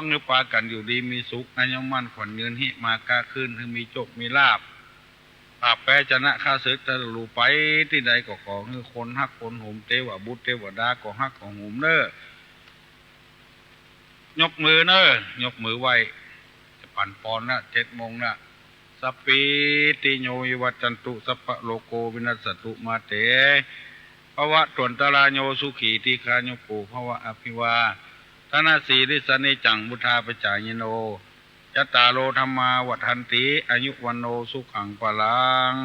เงือปลากันอยู่ดีมีสุขอัญมั่นขวัญเงินหิมากาขึ้นถึงมีโจกมีลาบ แปรชนะข้าศึกทะลุไปที่ใดก็ขอคือคนฮักคนหุมเทวบุตรเทวดาก็ฮักของหุมเน้อยกมือเน้อยกมือไหวจะปั่นปอนนะ7 โมงนะสัพพิติโยวิวัจจันตุสัพพะโลโกวินัสสตุมาเตภวะตวนตรายโยสุขีทีคาโยปูภวะอภิวาธนาสีริสเนจังบุทาปจายโนยัตตาโลธรรมาวัฏันติอายุวันโนสุขังปะลัง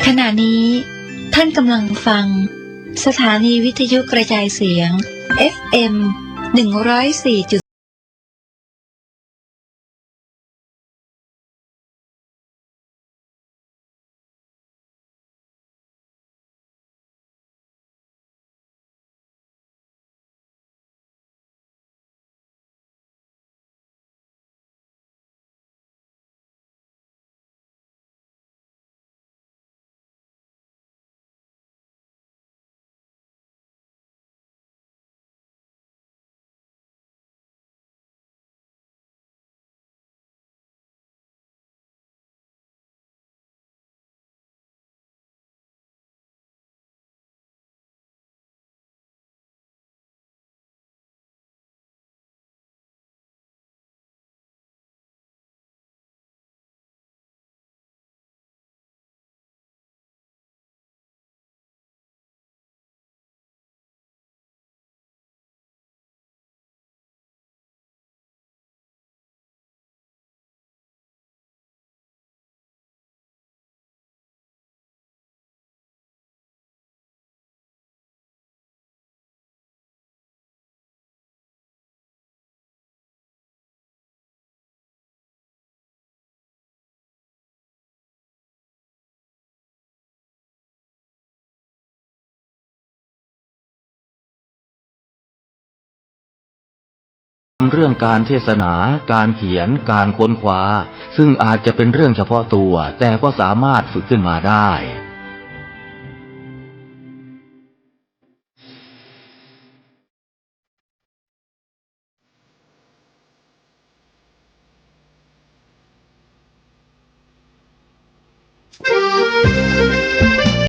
ขณะนี้ท่านกำลังฟังสถานีวิทยุกระจายเสียง FM 104.เรื่องการเทศนา การเขียน การค้นคว้าซึ่งอาจจะเป็นเรื่องเฉพาะตัวแต่ก็สามารถฝึกขึ้นมาได้